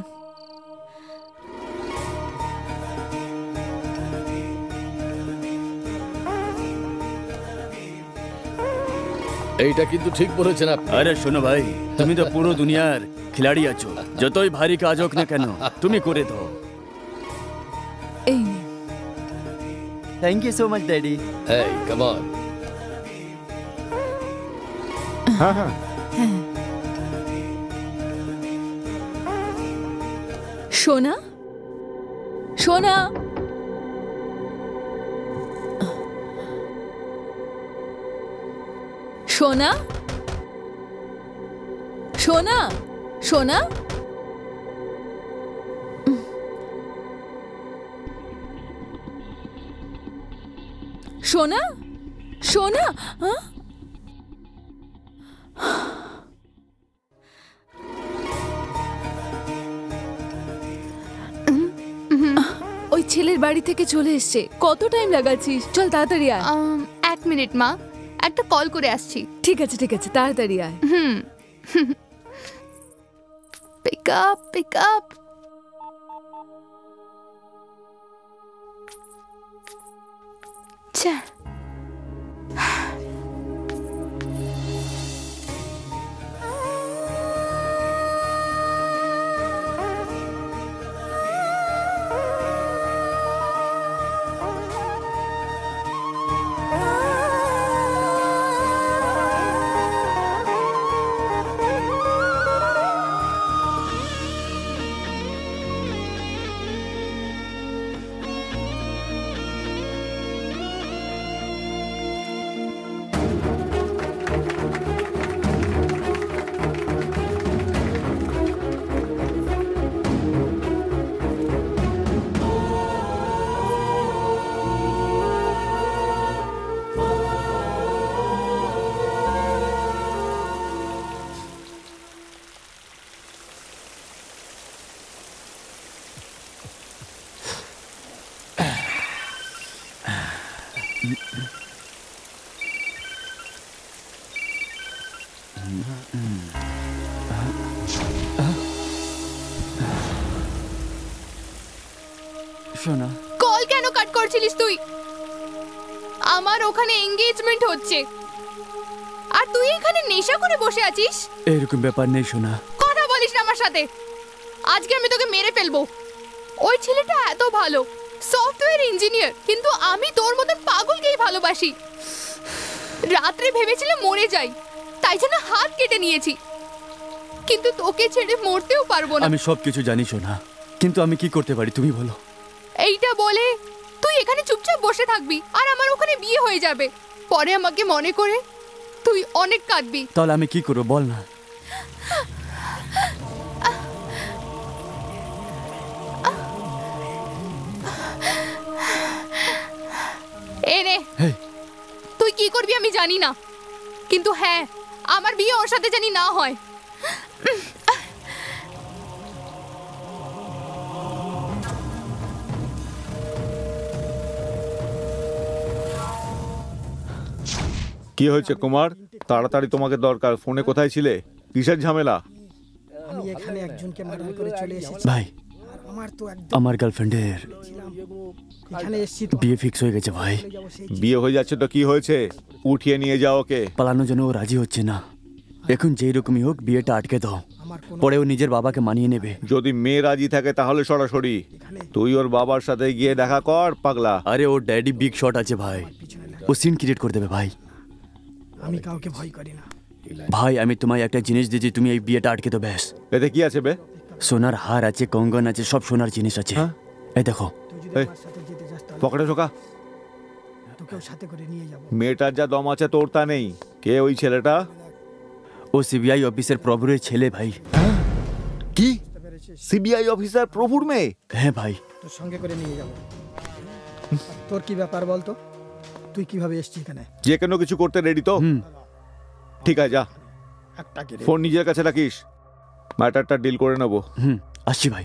এইটা কিন্তু ঠিক বলেছেন আপনি। আরে শোনো ভাই, তুমি তো পুরো দুনিয়ার খিলাড়ি আছো। যতই ভারী কাজ হোক না কেন তুমি করে দাও। এই নে। Thank you so much daddy. Hey, come on. হ্যাঁ হ্যাঁ সোনা সোনা সোনা সোনা সোনা সোনা সোনা হ্যাঁ ওই ছেলের বাড়ি থেকে চলে এসছে। কত টাইম লাগাচ্ছিস? চল তাড়াতাড়ি আয়। 1 মিনিট মা, একটা কল করে আসছি। ঠিক আছে তাড়াতাড়ি আয়। Pick up. আচ্ছা সোনা কল কেন কাট করছিলিস তুই? আমার ওখানে এনগেজমেন্ট হচ্ছে আর তুই এখানে নেশা করে বসে আছিস। এরকম ব্যাপার নেই সোনা। কথা বলিস না আমার সাথে, আজকে আমি তোকে মেরে ফেলবো। ওই ছেলেটা এত ভালো, সফটওয়্যার ইঞ্জিনিয়ার, কিন্তু আমি তোর মতন পাগলকেই ভালোবাসি। রাত্রে ভেবেছিলাম মরে যাই, তাই জন্য হাত কেটে নিয়েছি, কিন্তু তোকে ছেড়ে মরতেও পারবো না। আমি সব কিছু জানি সোনা, কিন্তু আমি কি করতে পারি তুমি বলো। এইটা বলে তুই এখানে চুপচাপ বসে থাকবি আর আমার ওখানে বিয়ে হয়ে যাবে। পরে আমাকে মনে করে তুই অনেক কাঁদবি। তাহলে আমি কি করবো বল না। এনে তুই কি করবি আমি জানি না, কিন্তু হ্যাঁ, আমার বিয়ে ওর সাথে জানি না হয়। কি হয়েছে কুমার? তাড়াতাড়ি তোমাকে দরকার। ফোনে কোথায় ছিলে? কিসের ঝামেলা? আমি এখানে একজনকে মার্ডার করে চলে এসেছি ভাই। আমার তো আমার গার্লফ্রেন্ডের এখানে এসেছি, বিয়ে ফিক্স হয়ে গেছে ভাই। বিয়ে হয়ে যাচ্ছে তো কি হয়েছে? উঠিয়ে নিয়ে যাও ওকে। পালানোর জন্য ও রাজি হচ্ছে না। এখন যেই রকমই হোক বিয়েটা আটকে দাও, পরে ও নিজের বাবাকে মানিয়ে নেবে। যদি মেয়ে রাজি থাকে তাহলে সরাসরি তুই ওর বাবার সাথে গিয়ে দেখা কর পাগলা। আরে ওর ড্যাডি বিগ শট আছে ভাই, ও সিন ক্রিয়েট করে দেবে ভাই। আমি কাউকে ভয় করি না ভাই। আমি তোমায় একটা জিনিস দিয়েছি, তুমি এই বিয়েটা আটকে দাও ব্যাস। এতে কি আছে বে? সোনার হার আছে, কঙ্গন আছে, সব সোনার জিনিস আছে। এই দেখো। পকেটে ঢোকা। তোকেও সাথে করে নিয়ে যাব। মেয়েটার যা দম আছে তোর তা নেই। কে ওই ছেলেটা? ও সিবিআই অফিসার প্রভুর ছেলে ভাই। কি? সিবিআই অফিসার প্রভুর মেয়ে? হ্যাঁ ভাই। তোর সঙ্গে করে নিয়ে যাব। তোর কি ব্যাপার বলতো? তুই কিভাবে এসেছিস এখানে? যে কোনো কিছু করতে রেডি তো? ঠিক আছে যা, ফোন নিজের কাছে রাখিস, ম্যাটারটা ডিল করে নেবো। আসছি ভাই।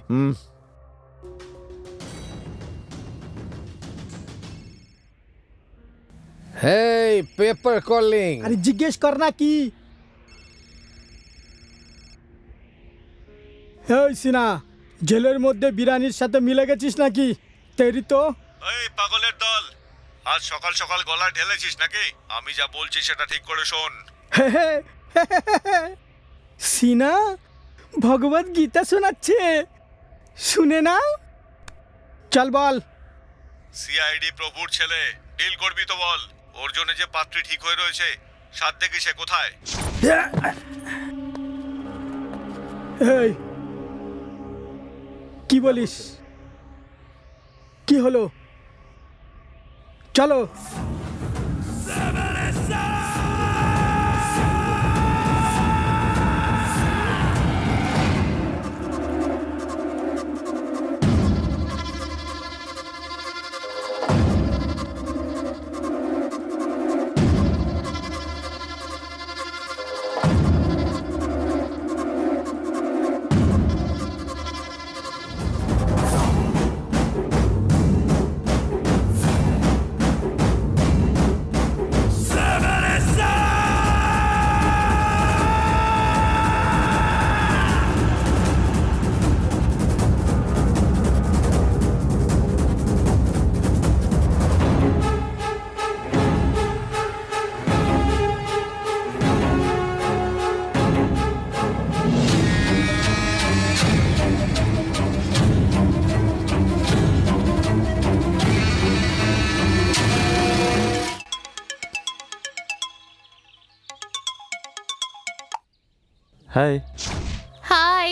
হেই, পেপার কলিং। আরে জিজ্ঞেস কর না কি। এই সিনা, জেলের মধ্যে বিরানির সাথে মিলে গেছিস নাকি? তেরি তো। এই পাগলের দল, আজ সকাল সকাল গলা ঢেলেছিস নাকি? আমি যা বলছি সেটা ঠিক করে শোন। সিনা, ভগবত গীতা শোনাচ্ছে, শুনে নাও। চল বল। সিআইডি প্রভুর ছেলে, ডিল করবি তো বল। ওর জন্য যে পাত্রী ঠিক হয়ে রয়েছে, সাত দেখি সে কোথায়? এই কি বলিস? কি হলো? চলো। হাই। হাই,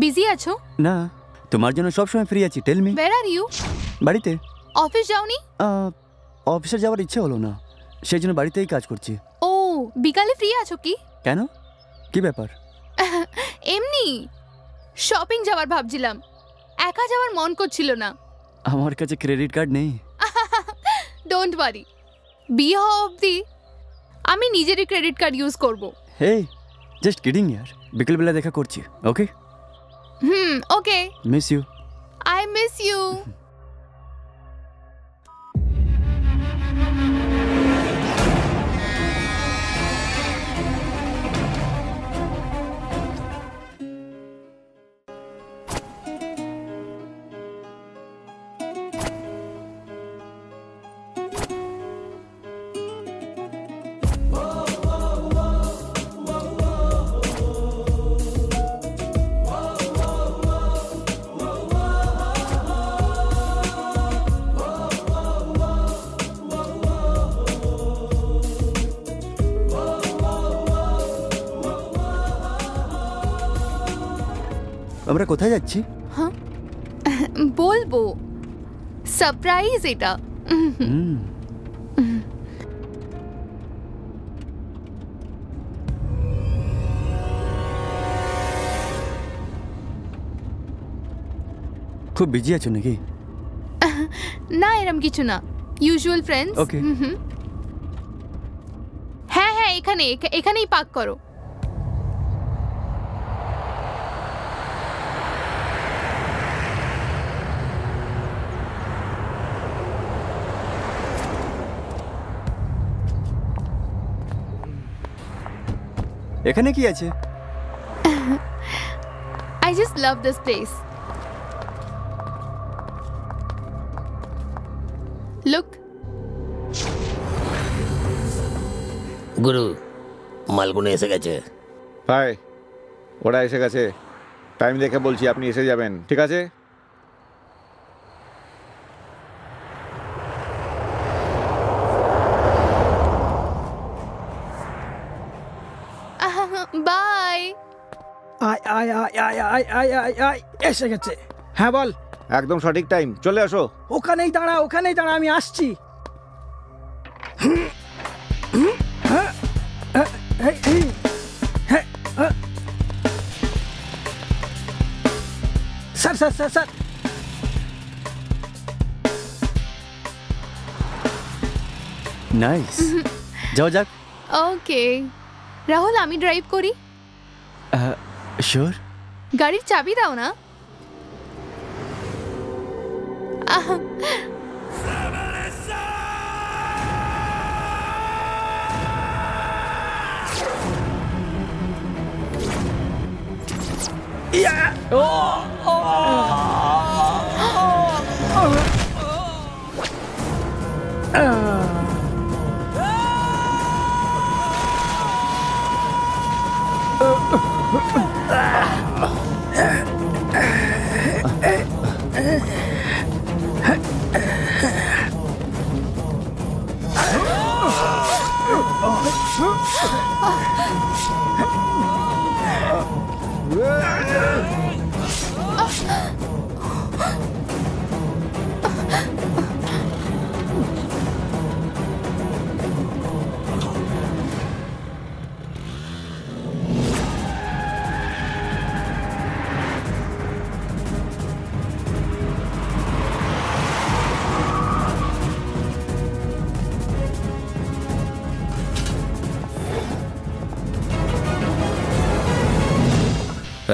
বিজি আছো? না, তোমার জন্য সবসময় ফ্রি আছি। Tell me. Where are you? বাড়িতে। অফিস যাওনি? অফিসে যাওয়ার ইচ্ছে হলো না, সেই জন্য বাড়িতেই কাজ করছি। ও, বিকালে ফ্রি আছো কি? কেন, কি ব্যাপার? এমনি শপিং যাওয়ার ভাবছিলাম, একা যাওয়ার মন করছিল না। আমার কাছে ক্রেডিট কার্ড নেই। ডোন্ট ওয়ারি, বিয়ে হওয়া অবধি আমি নিজেরই ক্রেডিট কার্ড ইউজ করব। হে, জাস্ট কিডিং ইয়ার। বিকেলবেলা দেখা করছি, okay? Okay. Miss you. I miss you. আমরা কোথায় যাচ্ছি? বলবো, সারপ্রাইজ এটা। খুব বিজি আছো নাকি? না, এরম কিছু না, ইউজুয়াল ফ্রেন্ডস। ওকে। হ্যাঁ হ্যাঁ, এখানেই পার্ক করো। এখানে কি আছে? I just love this place. Look. গুরু, মালগুলো এসে গেছে। হাই, ওরা এসে গেছে। টাইম দেখে বলছি, আপনি এসে যাবেন, ঠিক আছে? বাই। আয় আয় আয় আয় আয় আয় আয় আয়, এসে গেছে। হ্যাঁ বল। একদম সঠিক টাইম, চলে আসো। ওখানেই দাঁড়া, আমি আসছি। Sir sir sir sir. Nice, যাও যাক। ওকে রাহুল, আমি ড্রাইভ করি। শিওর। গাড়ির চাবি দাও না।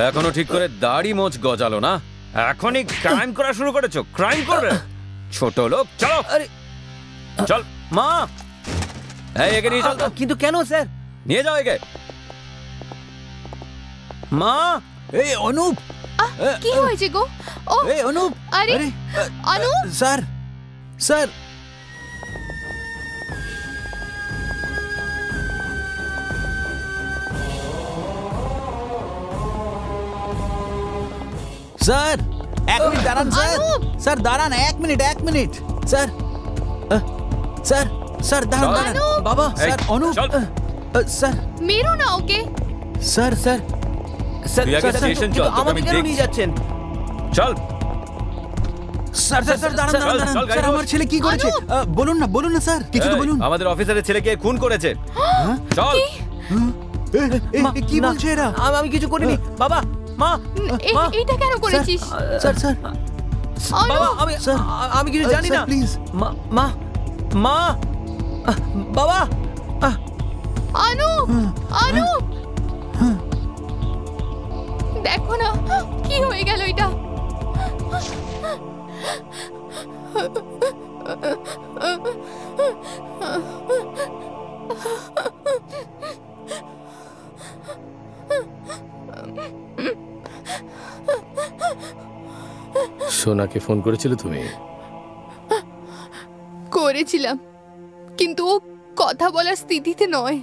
এখনো ঠিক করে দাড়ি মোচ গজালো না, এখনই ক্রাইম করা শুরু করেছো? ক্রাইম করবে ছোট লোক? চলো চল মা, এই একে নিয়ে চল। কিন্তু কেন স্যার? নিয়ে যাও একে। মা, এই অনুপ, কি হয়েছে গো? ও এই অনুপ, আরে অনুপ, স্যার স্যার স্যার এক মিনিট দাঁড়ান স্যার, স্যার দাঁড়ান এক মিনিট স্যার, স্যার স্যার দাঁড়ান দাঁড়ান বাবা, স্যার অনুপ, স্যার মেরো না ওকে। স্যার স্যার স্যার আমাকে কেন নিয়ে যাচ্ছেন? চল স্যার স্যার স্যার দাঁড়ান দাঁড়ান স্যার, আমার ছেলে কি করেছে বলুন না স্যার, কিছু তো বলুন। আমাদের অফিসারের ছেলেকে খুন করেছে। চল। কি বলছে এরা? আমি কিছু করিনি বাবা। মা, এটা কেন করেছিস? স্যার স্যার বাবা আমি কিছু জানি না, প্লিজ। মা মা বাবা। অনুপ, অনুপ, দেখো না কি হয়ে গেল এটা। সোনাকে ফোন করেছিলে তুমি? করেছিলাম, কিন্তু ও কথা বলার স্থিতিতে নয়।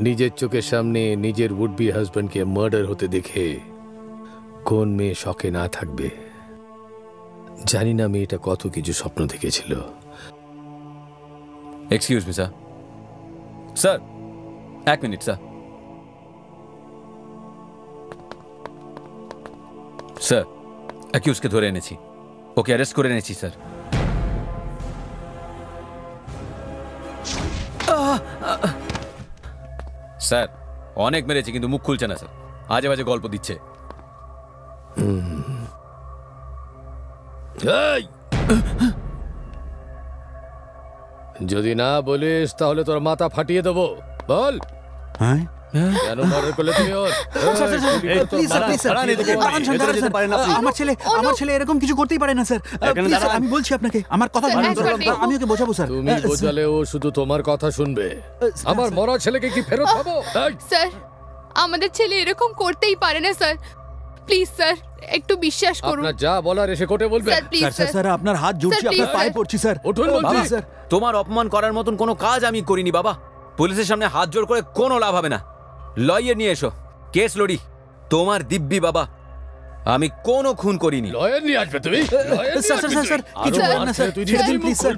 নিজের চোখের সামনে নিজের উড বি হাজবেন্ডকে মার্ডার হতে দেখে কোন মেয়ে শখে না থাকবে? জানি না মেয়েটা কত কিছু স্বপ্ন দেখেছিল। এক্সকিউজ মি স্যার, স্যার এক মিনিট স্যার। স্যার অ্যাকিউজকে ধরে এনেছি, ওকে অ্যারেস্ট করে এনেছি স্যার। স্যার অনেক মেরেছি কিন্তু মুখ খুলছে না স্যার, আজে বাজে গল্প দিচ্ছে। যদি না বলিস তাহলে তোর মাথা ফাটিয়ে দেবো। বল কেন মার্ডার করলে তুমি ওর? আমার ছেলে এরকম কিছু করতেই পারে না স্যার, আমি বলছি আপনাকে, আমার কথা আমি ওকে বোঝাবো স্যার। তুমি বোঝালে ও শুধু তোমার কথা শুনবে। আমার মরা ছেলেকে কি ফেরত পাবো? স্যার আমাদের ছেলে এরকম করতেই পারে না স্যার, প্লিজ স্যার একটু বিশ্বাস করুন। আপনার যা বলার এসে কোর্টে বলবেন। স্যার আপনার হাত জুড়ছি, আপনার পায়ে পড়ছি স্যার। উঠুন বলছি। স্যার তোমার অপমান করার মতন কোনো কাজ আমি করিনি বাবা। পুলিশের সামনে হাত জোড় করে কোনো লাভ হবে না। লয়ার নিয়ে এসো, কেস লড়ি। তোমার দিব্যি বাবা, আমি কোনো খুন করিনি। লয়ার নিয়ে আসবে তুমি? স্যার স্যার স্যার কিছু বলেন না স্যার, তুই ছেড়ে দিন please sir.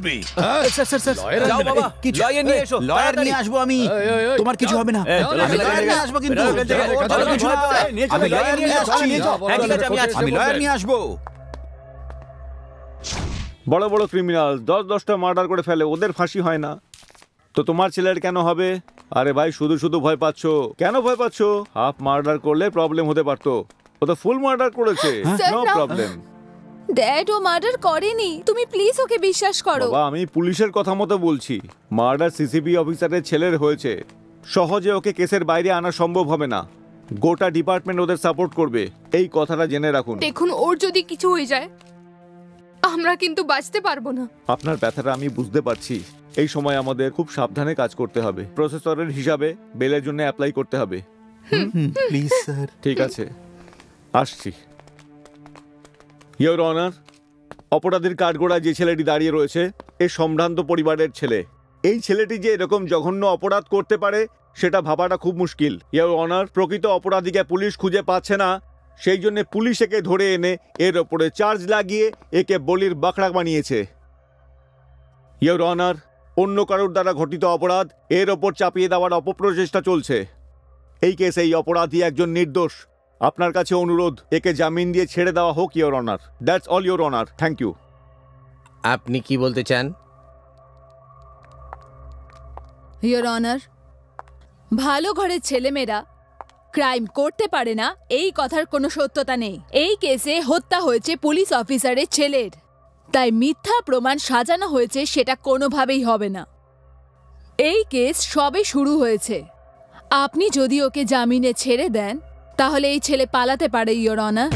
Sir sir sir যাও বাবা, লয়ার নিয়ে এসো। লয়ার নিয়ে আসবো আমি, তোমার কিছু হবে না। আমি লয়ার নিয়ে আসবো, কিন্তু আমি লয়ার নিয়ে আসছি, আমি লয়ার নিয়ে আসবো। বড় বড় ক্রিমিনাল 10-10টা মার্ডার করে ফেলে, ওদের ফাঁসি হয় না, তো তোমার ছেলের কেন হবে? আরে ভাই শুধু শুধু ভয় পাচ্ছ কেন? ভয় পাচ্ছ? হাফ মার্ডার করলে প্রবলেম হতে পারতো, ও তো ফুল মার্ডার করেছে, নো প্রবলেম। ড্যাড ও মার্ডার করেনি, তুমি প্লিজ ওকে বিশ্বাস করো। বাবা আমি পুলিশের কথা মতো বলছি, মার্ডার সিসিবি অফিসারের ছেলের হয়েছে, সহজে ওকে কেসের বাইরে আনা সম্ভব হবে না, গোটা ডিপার্টমেন্ট ওদের সাপোর্ট করবে, এই কথাটা জেনে রাখুন। দেখুন ওর যদি কিছু হয়ে যায় আমরা কিন্তু বাঁচতে পারবো না। আপনার ব্যথাটা আমি বুঝতে পারছি, এই সময় আমাদের খুব সাবধানে কাজ করতে হবে, প্রসেসরের হিসাবে বেলের জন্য অ্যাপ্লাই করতে হবে। Please sir. ঠিক আছে আসছি। ইয়োর অনার, অপরাধীর কাঠগোড়ায় যে ছেলেটি দাঁড়িয়ে রয়েছে এ সম্ভ্রান্ত পরিবারের ছেলে। এই ছেলেটি যে এরকম জঘন্য অপরাধ করতে পারে সেটা ভাবাটা খুব মুশকিল। ইয়োর অনার, প্রকৃত অপরাধীকে পুলিশ খুঁজে পাচ্ছে না, সেই জন্য পুলিশ একে ধরে এনে এর ওপরে চার্জ লাগিয়ে একে বলির বাখড়া বানিয়েছে। ইয়োর অনার, অন্য কারোর দ্বারা ঘটিত অপরাধ এর ওপর চাপিয়ে দেওয়ার অপপ্রচেষ্টা চলছে। এই কেসে এই অপরাধী একজন নির্দোষ। আপনার কাছে অনুরোধ, একে জামিন দিয়ে ছেড়ে দেওয়া হোক your honour. That's all your honour. Thank you. আপনি কি বলতে চান? ইয়োর অনার, ভালো ঘরের ছেলেমেয়েরা ক্রাইম করতে পারে না এই কথার কোনো সত্যতা নেই। এই কেসে হত্যা হয়েছে পুলিশ অফিসারের ছেলের, তাই মিথ্যা প্রমাণ সাজানো হয়েছে সেটা কোনোভাবেই হবে না। এই কেস সবে শুরু হয়েছে। আপনি যদি ওকে জামিনে ছেড়ে দেন তাহলে এই ছেলে পালাতে পারে ইয়োর অনার।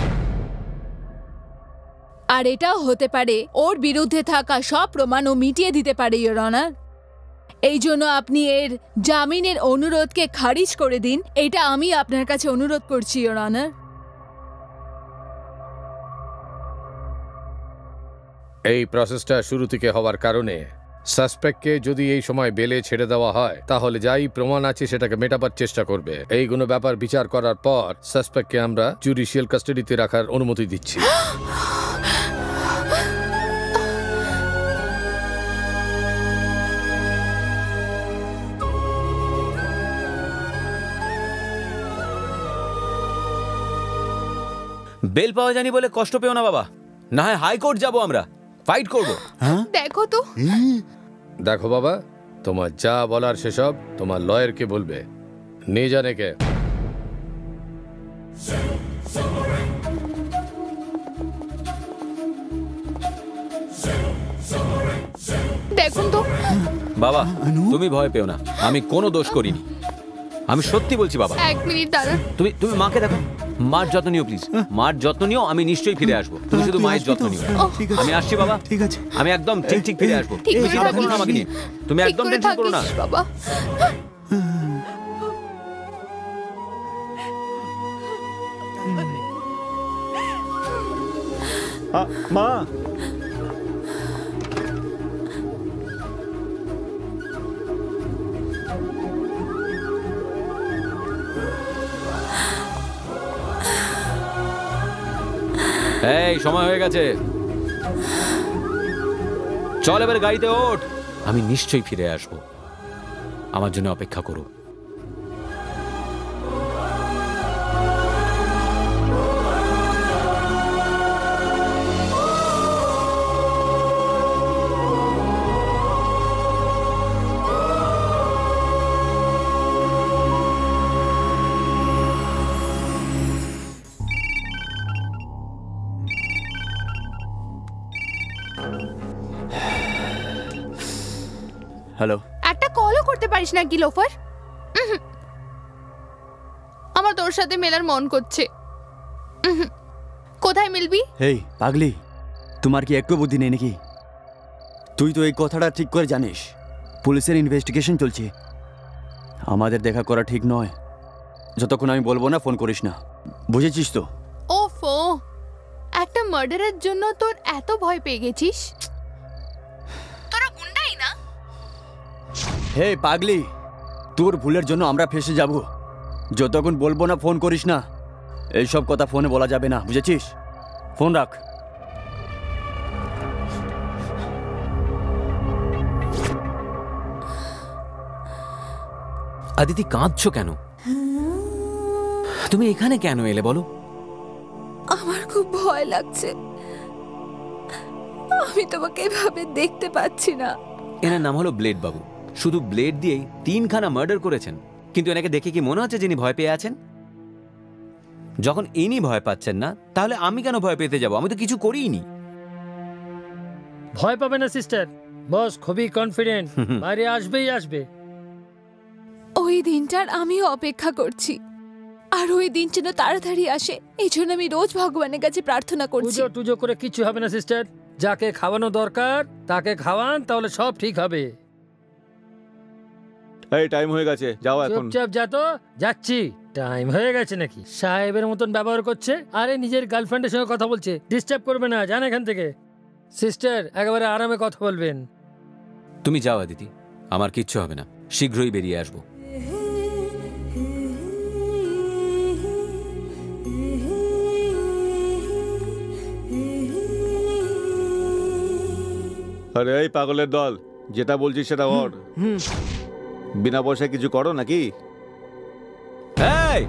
আর এটাও হতে পারে ওর বিরুদ্ধে থাকা সব প্রমাণ ও মিটিয়ে দিতে পারে ইয়োর অনার। এই জন্য আপনি এর জামিনের অনুরোধকে খারিজ করে দিন, এটা আমি আপনার কাছে অনুরোধ করছি ইয়োর অনার। এই প্রসেসটা শুরু থেকে হওয়ার কারণে সাসপেক্টকে যদি এই সময় বেলে ছেড়ে দেওয়া হয় তাহলে যাই প্রমাণ আছে সেটাকে মেটাবার চেষ্টা করবে। এইগুলো ব্যাপার বিচার করার পর সাসপেক্টকে আমরা জুডিশিয়াল কাস্টাডিতে রাখার অনুমতি দিচ্ছি। বেল পাওয়া যায়নি বলে কষ্ট পেও না বাবা, না হয় হাইকোর্ট যাব, আমরা ফাইট করব। দেখো তো, দেখো বাবা, তোমার যা বলার সেসব তোমার লয়ারকে বলবে, নিয়ে জানে কে। দেখুন তো বাবা, তুমি ভয় পেও না, আমি কোনো দোষ করিনি, আমি সত্যি বলছি বাবা। এক মিনিট দাঁড়ান। তুমি মাকে দেখো, মার যত্ন নিও প্লিজ, মার যত্ন নিও, আমি নিশ্চয়ই ফিরে আসবো। তুমি শুধু মায়ের যত্ন নিও। আমি আসছি বাবা, ঠিক আছে, আমি একদম ঠিক ফিরে আসবো। তুমি চিন্তা করো না আমাকে নিয়ে, তুমি একদম টেনশন করো না বাবা। মা, এই সময় হয়ে গেছে, চল এবার গাড়িতে ওঠ, আমি নিশ্চয়ই ফিরে আসবো, আমার জন্য অপেক্ষা করো। হ্যালো, একটা কলও করতে পারিস না কি লোফার? আমার তোর সাথে মেলার মন করছে। কোথায় মিলবি? হেই পাগলি, তোমার কি একটু বুদ্ধি নেই নাকি? তুই তো এই কথাটা ঠিক করে জানিস, পুলিশের ইনভেস্টিগেশন চলছে, আমাদের দেখা করা ঠিক নয়। যতক্ষণ আমি বলবো না ফোন করিস না, বুঝেছিস তো? ওফো, একটা মার্ডারের জন্য তোর এত ভয় পেয়ে গেছিস? তোরা গুন্ডাই না? হে পাগলি, তোর ভুলের জন্য আমরা ফেসে যাব। যতক্ষণ বলবো না ফোন করিস না। এইসব কথা ফোনে বলা যাবে না, বুঝেছিস? ফোন রাখ। আদিতি, কাঁদছো কেন? তুমি এখানে কেন এলে বলো? আমার খুব ভয় লাগছে, আমি তোমাকে এভাবে দেখতে পাচ্ছি না। এনার নাম হলো ব্লেড বাবু, শুধু ব্লেড দিয়েই 3খানা মার্ডার করেছেন, কিন্তু এনাকে দেখে কি মনে হচ্ছে যিনি ভয় পেয়ে আছেন? যখন ইনি ভয় পাচ্ছেন না, তাহলে আমি কেন ভয় পেতে যাব? আমি তো কিছু করিনি। ভয় পাবে না সিস্টার, বস খুবই কনফিডেন্ট, বাইরে আসবেই আসবে। ওই দিনটার আমিও অপেক্ষা করছি, আর ওই দিন যেন তাড়াতাড়ি আসে, এই জন্য আমি রোজ ভগবানের কাছে প্রার্থনা করছি। পুজো টুজো করে কিছু হবে না সিস্টার, যাকে খাওয়ানো দরকার তাকে খাওয়ান, তাহলে সব ঠিক হবে। এই টাইম হয়ে গেছে, যাও এখন। চুপচাপ যা তো। যাচ্ছি। টাইম হয়ে গেছে নাকি? সাহেবের মতন ব্যবহার করছে, আরে নিজের গার্লফ্রেন্ডের সঙ্গে কথা বলছে, ডিস্টার্ব করবে না, যান এখান থেকে। সিস্টার একেবারে আরামে কথা বলবেন। তুমি যাও আদিতি, আমার কিচ্ছু হবে না, শীঘ্রই বেরিয়ে আসবো। আরে এই পাগলের দল, যেটা বলছিস সেটা কর। বিনা পয়সায় কিছু করো নাকি? হ্যাঁ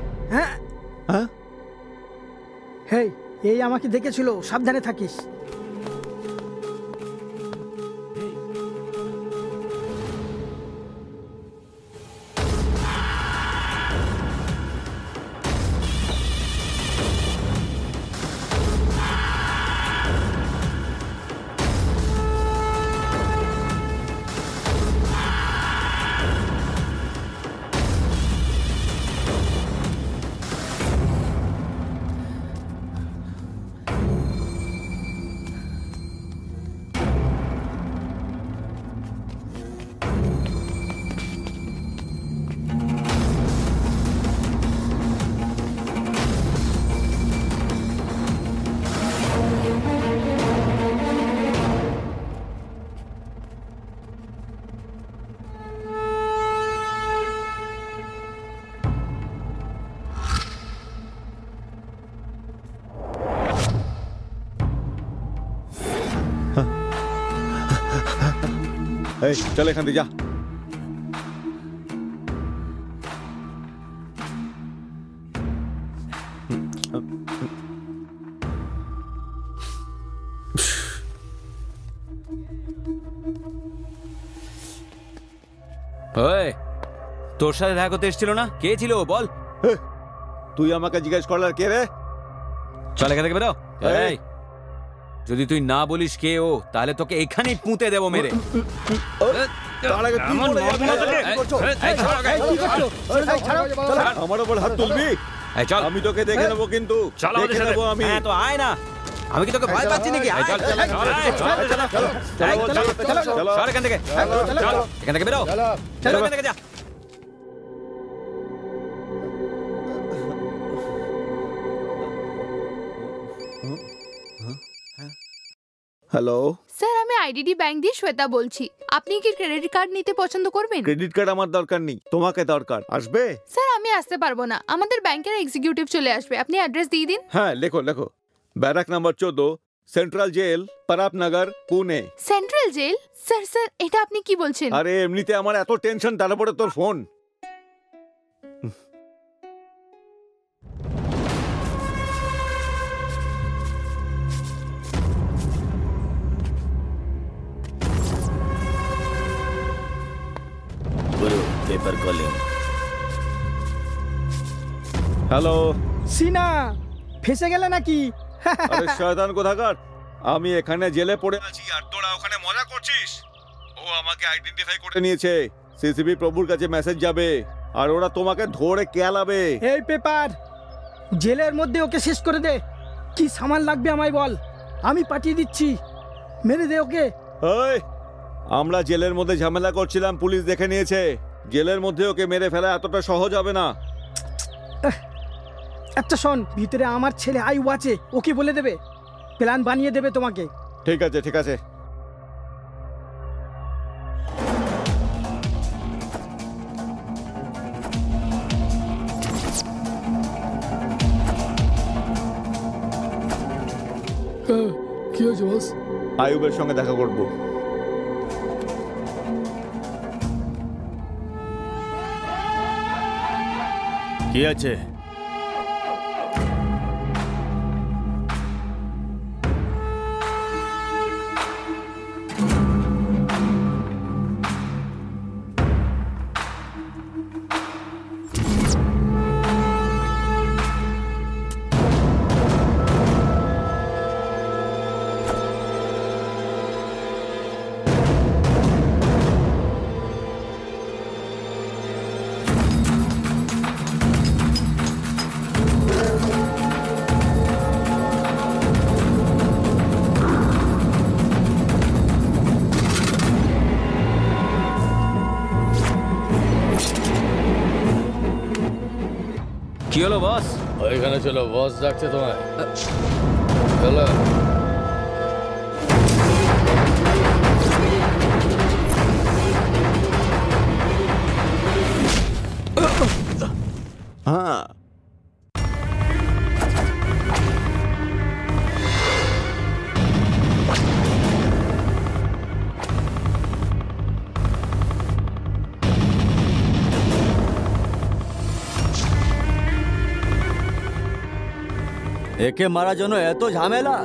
হেই, এই আমাকে দেখেছিল, সাবধানে থাকিস। এই চল এখান থেকে যা। তোর সাথে দেখা করতে এসেছিল না? কে ছিল ও, বল। তুই আমাকে জিজ্ঞেস করলার কে রে? চল এখান থেকে বেরো। এই, যদি তুই না বলিস কে ও, তাহলে তোকে এখানেই পুঁতে দেবো মেরে। আমার ওপর হাত তুলবি? আমি তোকে দেখে নেবো, কিন্তু দেখে নেবো আমি। তো আয় না, আমি কি তোকে ভয় পাচ্ছি নাকি? এখান থেকে বেরো, এখান থেকে যা। হ্যালো স্যার, আমি আইডিডি ব্যাংক দিয়ে শ্বেতা বলছি। আপনি কি ক্রেডিট কার্ড নিতে পছন্দ করবেন? ক্রেডিট কার্ড আমার দরকার নেই, তোমাকে দরকার। আসবে? স্যার, আমি আসতে পারবো না, আমাদের ব্যাংকের এক্সিকিউটিভ চলে আসবে। আপনি অ্যাড্রেস দিয়ে দিন। হ্যাঁ, লেখো লেখো। ব্যারাক নাম্বার 14, সেন্ট্রাল জেল, পারাপ নগর, Pune. Central jail? Sir sir, এটা আপনি কি বলছেন? আরে এমনিতে আমার এত টেনশন, তারপরে তোর ফোন। Paper calling. হ্যালো সিনা, ফেসে গেলে নাকি? আরে শয়তান কোথাকার, আমি এখানে জেলে পড়ে আছি আর তোরা ওখানে মজা করছিস। ও আমাকে আইডেন্টিফাই করে নিয়েছে। সিসিবি প্রভুর কাছে মেসেজ যাবে আর ওরা তোমাকে ধরে কেলাবে। এই পেপার জেলের মধ্যে ওকে শেষ করে দে। কি সামান লাগবে আমায় বল, আমি পাঠিয়ে দিচ্ছি। মেরে দে ওকে। এই, আমরা জেলের মধ্যে ঝামেলা করছিলাম, পুলিশ দেখে নিয়েছে। জেলের মধ্যে ওকে মেরে ফেলা এতটা সহজ হবে না। একটা শোন, ভিতরে আমার ছেলে আইউ আছে, ওকে বলে দেবে, প্ল্যান বানিয়ে দেবে তোমাকে। ঠিক আছে ঠিক আছে। কি হয়েছে বস? আইয়ুবের সঙ্গে দেখা করবো। কি আছে? কি হলো বস? ওইখানে চলো, বস ডাকছে তোমায়। চলো। হ্যাঁ, একে মারার জন্য এত ঝামেলা?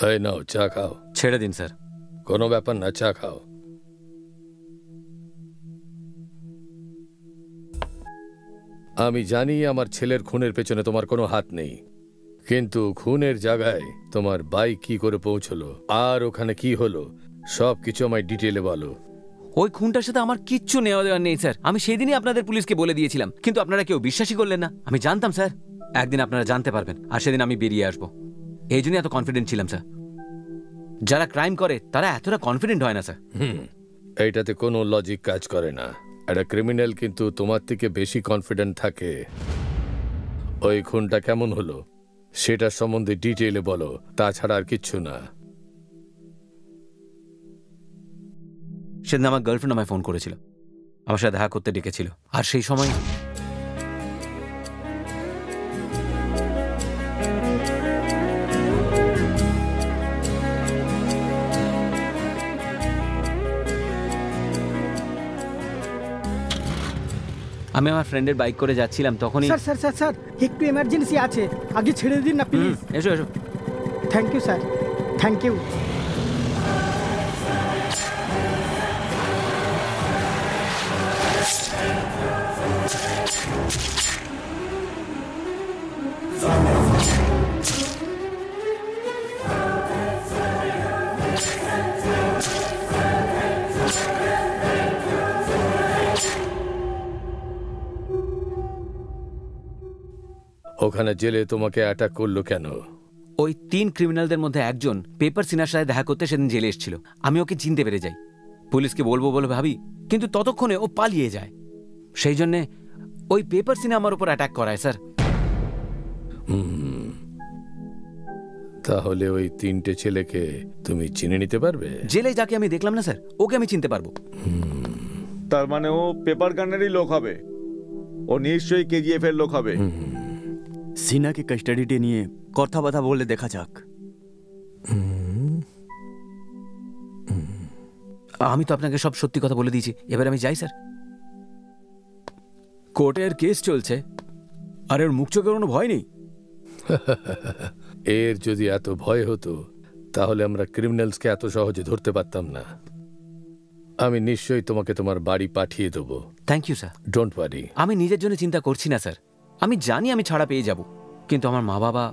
এই নাও চা খাও। ছেড়ে দিন স্যার। কোনো ব্যাপার না, চা খাও। আমি জানি আমার ছেলের খুনের পেছনে তোমার কোনো হাত নেই, কিন্তু খুনের জায়গায় তোমার বাইক কি করে পৌঁছলো আর ওখানে কি হলো সব কিছু আমায় ডিটেলে বলো। ওই খুনটার সাথে আমার কিচ্ছু নেওয়া দেওয়ার নেই স্যার। আমি সেই দিনই আপনাদের পুলিশকে বলে দিয়েছিলাম, কিন্তু আপনারা কেউ বিশ্বাসই করলেন না। আমি জানতাম স্যার একদিন আপনারা জানতে পারবেন, আর সেদিন আমি বেরিয়ে আসবো। এই জন্যই এত কনফিডেন্ট ছিলাম স্যার। যারা ক্রাইম করে তারা এতটা কনফিডেন্ট হয় না স্যার। এইটাতে কোনো লজিক কাজ করে না। একটা ক্রিমিনাল কিন্তু তোমার থেকে বেশি কনফিডেন্ট থাকে। ওই খুনটা কেমন হলো সেটার সম্বন্ধে ডিটেইলে বলো, তাছাড়া আর কিচ্ছু না। সেদিন আমার গার্লফ্রেন্ড আমায় ফোন করেছিল, আমার সাথে দেখা করতে ডেকেছিল, আর সেই সময় আমি আমার ফ্রেন্ডের বাইক করে যাচ্ছিলাম, তখনই স্যার স্যার স্যার স্যার একটু এমার্জেন্সি আছে, আগে ছেড়ে দিন না প্লিজ। এসো এসো। Thank you sir, thank you. ওখানে জেলে তোমাকে অ্যাটাক করলো কেন? ওই 3 ক্রিমিনালদের মধ্যে একজন পেপার সিনার সাথে দেখা করতে সেদিন জেলে এসেছিল। আমি ওকে চিনতে পেরে যাই, পুলিশকে বলবো বলে ভাবি, কিন্তু ততক্ষণে ও পালিয়ে যায়। সেই জন্যে ওই পেপার সিনা আমার উপর অ্যাটাক করায় স্যার। তাহলে ওই 3টে ছেলেকে তুমি চিনে নিতে পারবে? জেলে যাকে আমি দেখলাম না স্যার, ওকে আমি চিনতে পারবো। তার মানে ও পেপার গানেরই লোক হবে, ও নিশ্চয়ই কেজিএফ এর লোক হবে। সিনাকে কাস্টাডিতে নিয়ে কথা বলে দেখা যাক। আমি তো আপনাকে সব সত্যি কথা বলে দিয়েছি, এবার আমি যাই স্যার। কোর্টের কেস চলছে, আর এর মুখ চোখের কোনো ভয় নেই। এর যদি এত ভয় হতো তাহলে আমরা ক্রিমিনালসকে এত সহজে ধরতে পারতাম না। আমি নিশ্চয়ই তোমাকে তোমার বাড়ি পাঠিয়ে দেবো। Thank you sir. Don't worry. আমি নিজের জন্য চিন্তা করছি না স্যার, আমি জানি আমি ছাড়া পেয়ে যাব, কিন্তু আমার মা বাবা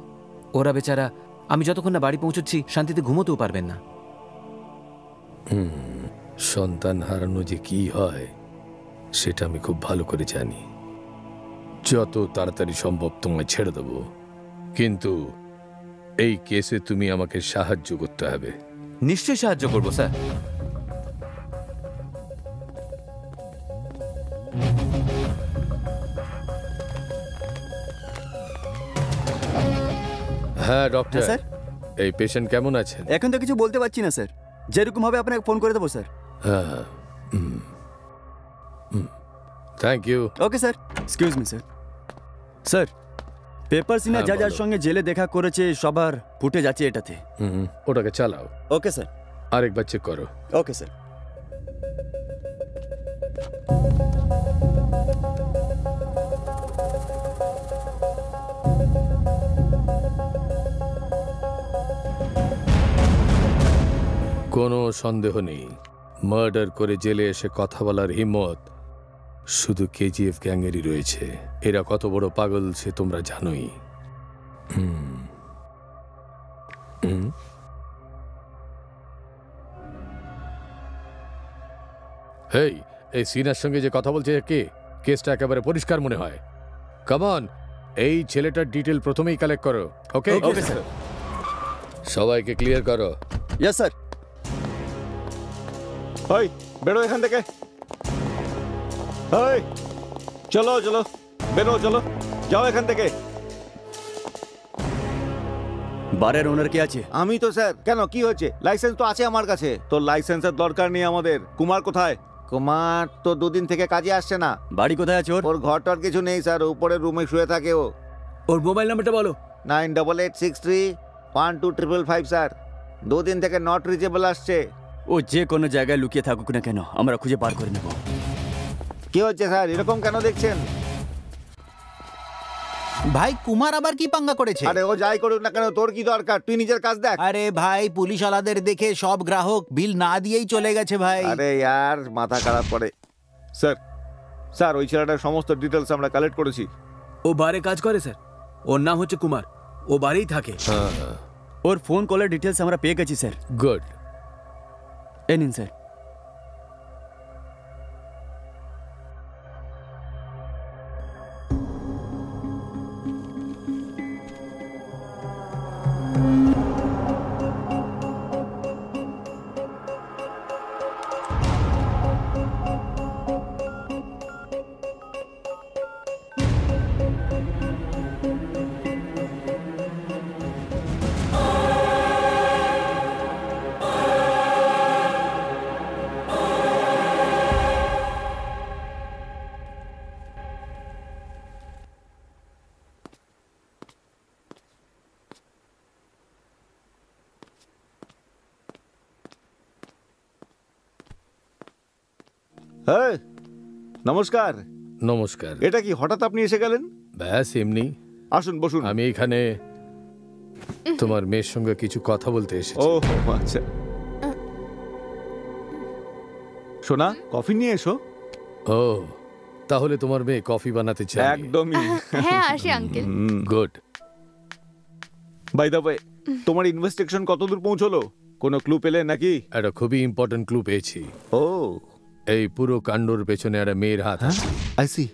ওরা বেচারা আমি যতক্ষণ না বাড়ি পৌঁছচ্ছি শান্তিতে ঘুমোতেও পারবেন না। সন্তান হারানো যে কি হয় সেটা আমি খুব ভালো করে জানি। যত তাড়াতাড়ি সম্ভব তোমায় ছেড়ে দেবো, কিন্তু এই কেসে তুমি আমাকে সাহায্য করতে হবে। নিশ্চয়ই সাহায্য করবো স্যার। হ্যাঁ ডক্টর, স্যার এই পেশেন্ট কেমন আছেন? এখন তো কিছু বলতে পারছি না স্যার, যেরকম হবে আপনাকে ফোন করে দেবো স্যার। হ্যাঁ, thank you. Okay sir. Excuse me sir. Sir, paper সিনা হ্যাঁ, যা যার বলো। সঙ্গে জেলে দেখা করেছে সবার ফুটে যাচ্ছে এটাতে। ওটাকে চালাও। Okay sir. আরেকবার চেক করো। Okay sir. কোনো সন্দেহ নেই, মার্ডার করে জেলে এসে কথা বলার হিম্মত শুধু কেজিএফ গ্যাংয়েরই রয়েছে। এরা কত বড় পাগল সে তোমরা জানোই। হেই, এই সিনার সঙ্গে যে কথা বলছে কে? কেসটা একেবারে পরিষ্কার মনে হয়। কামন, এই ছেলেটার ডিটেল প্রথমেই কালেক্ট করো। ওকে ওকে স্যার। সবাইকে ক্লিয়ার করো। Yes sir. ওই বেরো এখান থেকে। ওই চলো চলো, বেরো, চলো, যাও এখান থেকে। বারের ওনার কে আছে? আমি তো স্যার। কেন, কি হয়েছে? লাইসেন্স তো আছে আমার কাছে। তোর লাইসেন্সের দরকার নেই আমাদের। কুমার কোথায়? কুমার তো দুদিন থেকে কাজে আসছে না। বাড়ি কোথায় আছে ওর? ওর ঘর টর কিছু নেই স্যার, উপরের রুমে শুয়ে থাকে ও। ওর মোবাইল নাম্বারটা বলো। 9886312555 স্যার। দুদিন থেকে নট রিচেবল আসছে। ও যে কোনো জায়গায় লুকিয়ে থাকুক না কেন, আমরা খুঁজে পার করে নেব। কি হচ্ছে স্যার, এরকম কেন দেখছেন? ভাই কুমার আবার কি পাঙ্গা করেছে? আরে ও যাই করুক না কেন, তোর কি দরকার? তুই নিজের কাজ দেখ। আরে ভাই, পুলিশওয়ালাদের দেখে সব গ্রাহক বিল না দিয়েই চলে গেছে ভাই। আরে ইয়ার, মাথা খারাপ করে। স্যার, স্যার ওই ছেলেটার সমস্ত ডিটেলস আমরা কালেক্ট করেছি। ও বারে কাজ করে স্যার। ওর নাম হচ্ছে কুমার, ও বারেই থাকে। ওর ফোন কলের ডিটেলস আমরা পেয়ে গেছি স্যার। গুড। এই নিন স্যার। হ্যাঁ, নমস্কার। নমস্কার। এটা কি হঠাৎ আপনি এসে গেলেন? ব্যাস এমনি। আসুন বসুন। আমি এখানে তোমার মেয়ের সঙ্গে কিছু কথা বলতে এসেছি। ও আচ্ছা। সোনা, কফি নিয়ে এসো। ও, তাহলে তোমার মেয়ে কফি বানাতে চায়? একদমই। হ্যাঁ আসে uncle. Good. By the way, তোমার ইনভেস্টিগেশন কতদূর পৌঁছলো? কোনো ক্লু পেলে নাকি? একটা খুবই ইম্পর্টেন্ট ক্লু পেয়েছি। ও, এই পুরো কাণ্ডর পেছনে একটা মেয়ের হাত আছে। I see.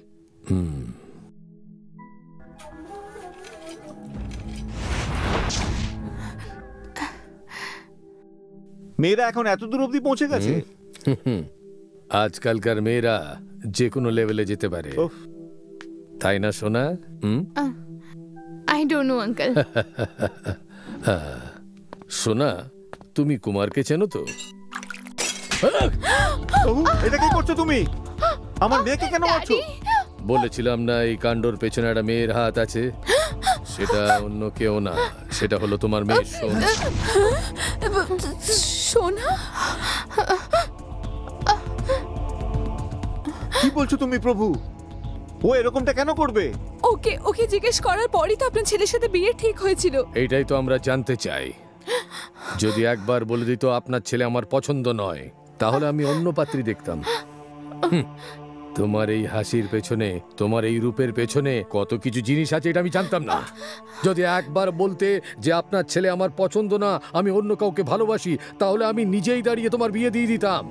মেয়েরা এখন এত দূর অবধি পৌঁছে গেছে? আজকালকার মেয়েরা যে কোনো লেভেলে যেতে পারে, তাই না সোনা? I don't no uncle. সোনা, তুমি কুমারকে চেনো তো? এটা কি করছো তুমি? আমার মেয়েকে কেন মারছো? বলেছিলাম না এই কাণ্ডর পেছনে একটা মেয়ের হাত আছে? সেটা অন্য কেউ না, সেটা হলো তোমার মেয়ে সোনা। সোনা? কি বলছো তুমি প্রভু? ও এরকমটা কেন করবে? ওকে ওকে জিজ্ঞেস করার পরই তো আপনার ছেলের সাথে বিয়ে ঠিক হয়েছিল। এইটাই তো আমরা জানতে চাই। যদি একবার বলে দিত আপনার ছেলে আমার পছন্দ নয়, তাহলে আমি অন্য পাত্রী দেখতাম। তোমার এই হাসির পেছনে, তোমার এই রূপের পেছনে কত কিছু জিনিস আছে এটা আমি জানতাম না। যদি একবার বলতে যে আপনার ছেলে আমার পছন্দ না, আমি অন্য কাউকে ভালোবাসি, তাহলে আমি নিজেই দাঁড়িয়ে তোমার বিয়ে দিয়ে দিতাম।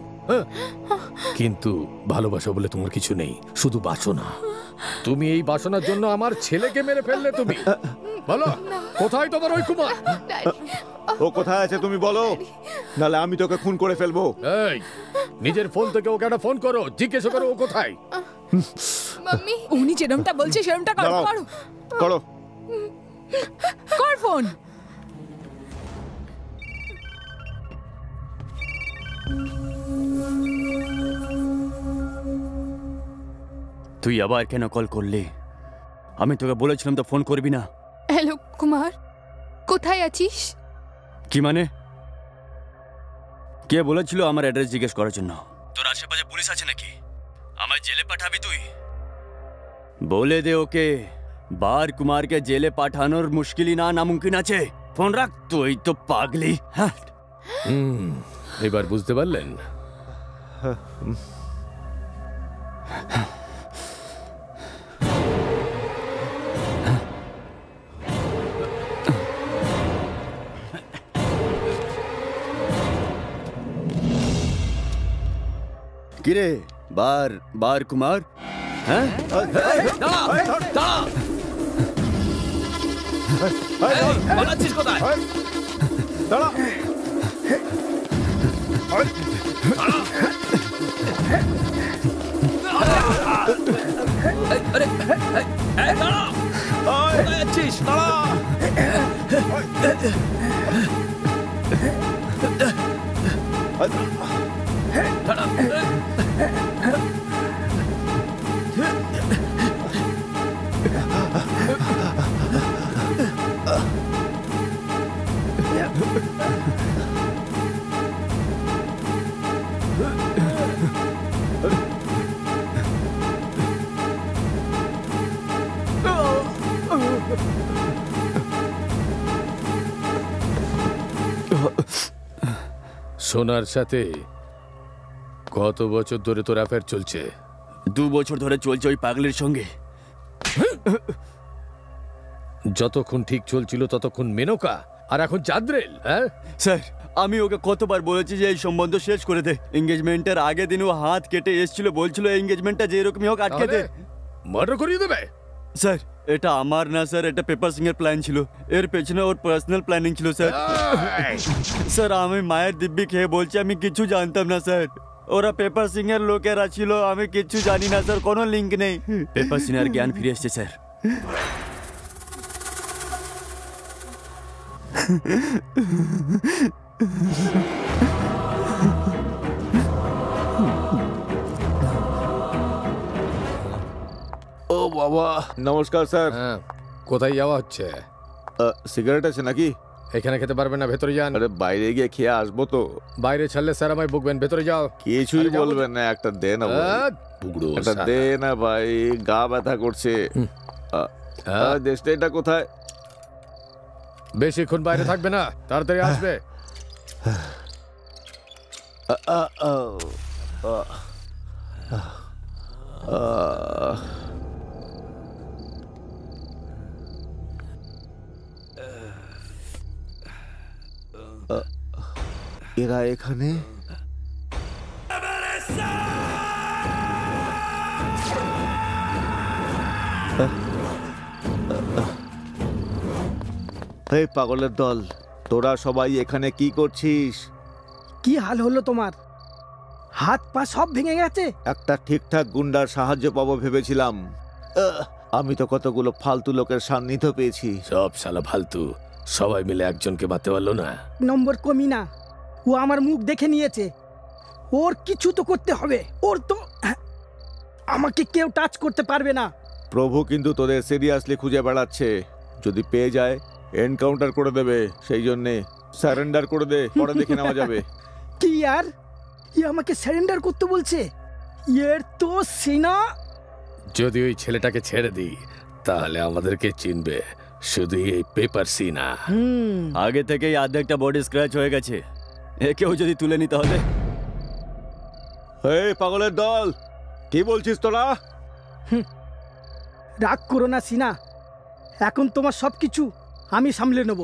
কিন্তু ভালোবাসা বলে তোমার কিছু নেই, শুধু বাসনা। তুমি এই বাসনার জন্য আমার ছেলেকে মেরে ফেললে। তুমি বলো কোথায় তোমার ওই কুমার? ও কোথায় আছে তুমি বলো, নাহলে আমি তোকে খুন করে ফেলবো। এই নিজের ফোন থেকে ওকে একটা ফোন করো, জিজ্ঞেস করো ও কোথায়। মাম্মি উনি যেরকমটা বলছে সেরকমটা করো। করো করো কর ফোন। তুই আবার কেন কল করলি? আমি তোকে বলেছিলাম তো ফোন করবি না। হ্যালো কুমার, কোথায় আছিস? কি মানে? কে বলেছিল আমার অ্যাড্রেস জিজ্ঞেস করার জন্য? তোর আশেপাশে পুলিশ আছে নাকি? আমায় জেলে পাঠাবি তুই? বলে দে ওকে বার কুমারকে জেলে পাঠানোর মুশকিলই না, নামুমকিন আছে। ফোন রাখ। তুই তো পাগলি। হ্যাঁ এবার বুঝতে পারলেন? কিরে বার বার কুমার? হ্যাঁ পালাচ্ছিস কোথায়? দাঁড়া। আরে দাঁড়া, কোথায় যাচ্ছিস? দাঁড়া। সোনার সাথে কত বছর ধরে তোর অ্যাফেয়ার চলছে? 2 বছর ধরে চলছে ওই পাগলির সঙ্গে। যতক্ষণ ঠিক চলছিল ততক্ষণ মেনকা, আর এখন চাঁদ্রেল। হ্যাঁ স্যার, আমি ওকে কতবার বলেছি যে এই সম্বন্ধ শেষ করে দে। এঙ্গেজমেন্টের আগের দিন ও হাত কেটে এসেছিল, বলছিল এঙ্গেজমেন্টটা যেরকমই হোক আটকে দে। মার্ডার করিয়ে দেবে? স্যার এটা আমার না স্যার, এটা পেপার সিং এর প্ল্যান ছিল। এর পেছনে ওর পার্সোনাল প্ল্যানিং ছিল স্যার। স্যার আমি মায়ের দিব্যি খেয়ে বলছি, আমি কিছু জানতাম না স্যার। ওরা পেপার সিং এর লোকেরা ছিল, আমি কিছু জানি না স্যার, কোনো লিঙ্ক নেই। পেপার সিং এর জ্ঞান ফিরে এসছে স্যার। ও বাবা, নমস্কার স্যার। হ্যাঁ, কোথায় যাওয়া হচ্ছে? সিগারেট আছে নাকি? এখানে খেতে পারবেন না, ভেতরে যান। আরে বাইরে গিয়ে খেয়ে আসবো তো। বাইরে ছাড়লে স্যার আমায় বকবেন, ভেতরে যাও। কিছুই বলবেন না, একটা দে না ভাই। একটা দে না ভাই, গা ব্যথা করছে। দেশটা এটা কোথায়? বেশিক্ষণ বাইরে থাকবে না, তাড়াতাড়ি আসবে। এরা এখানে? এই পাগলের দল, তোরা সবাই এখানে কি করছিস? কি হাল হলো তোমার? হাত পা সব ভেঙে গেছে। একটা ঠিকঠাক গুন্ডার সাহায্য পাবো ভেবেছিলাম। আমি তো কতগুলো ফালতু লোকের সান্নিধ্য পেয়েছি। সব শালা ফালতু, সবাই মিলে একজনকে মারতে পারলো না। নম্বর কমি না, ও আমার মুখ দেখে নিয়েছে। ওর কিছু তো করতে হবে। ওর তো আমাকে কেউ টাচ করতে পারবে না। প্রভু কিন্তু তোদের সিরিয়াসলি খুঁজে বেড়াচ্ছে। যদি পেয়ে যায় এনকাউন্টার করে দেবে। সেই জন্যে সারেন্ডার করে দে, পরে দেখে নেওয়া যাবে। কি আর আমাকে সারেন্ডার করতে বলছে? এর তো সিনা। যদি ওই ছেলেটাকে ছেড়ে দিই তাহলে আমাদেরকে চিনবে শুধু এই পেপার সিনা। আগে থেকেই আধেকটা বডি স্ক্র্যাচ হয়ে গেছে, একেও যদি তুলে নিতে হবে। এই পাগলের দল, কি বলছিস তোরা? রাগ করো না সিনা, এখন তোমার সবকিছু আমি সামলে নেব।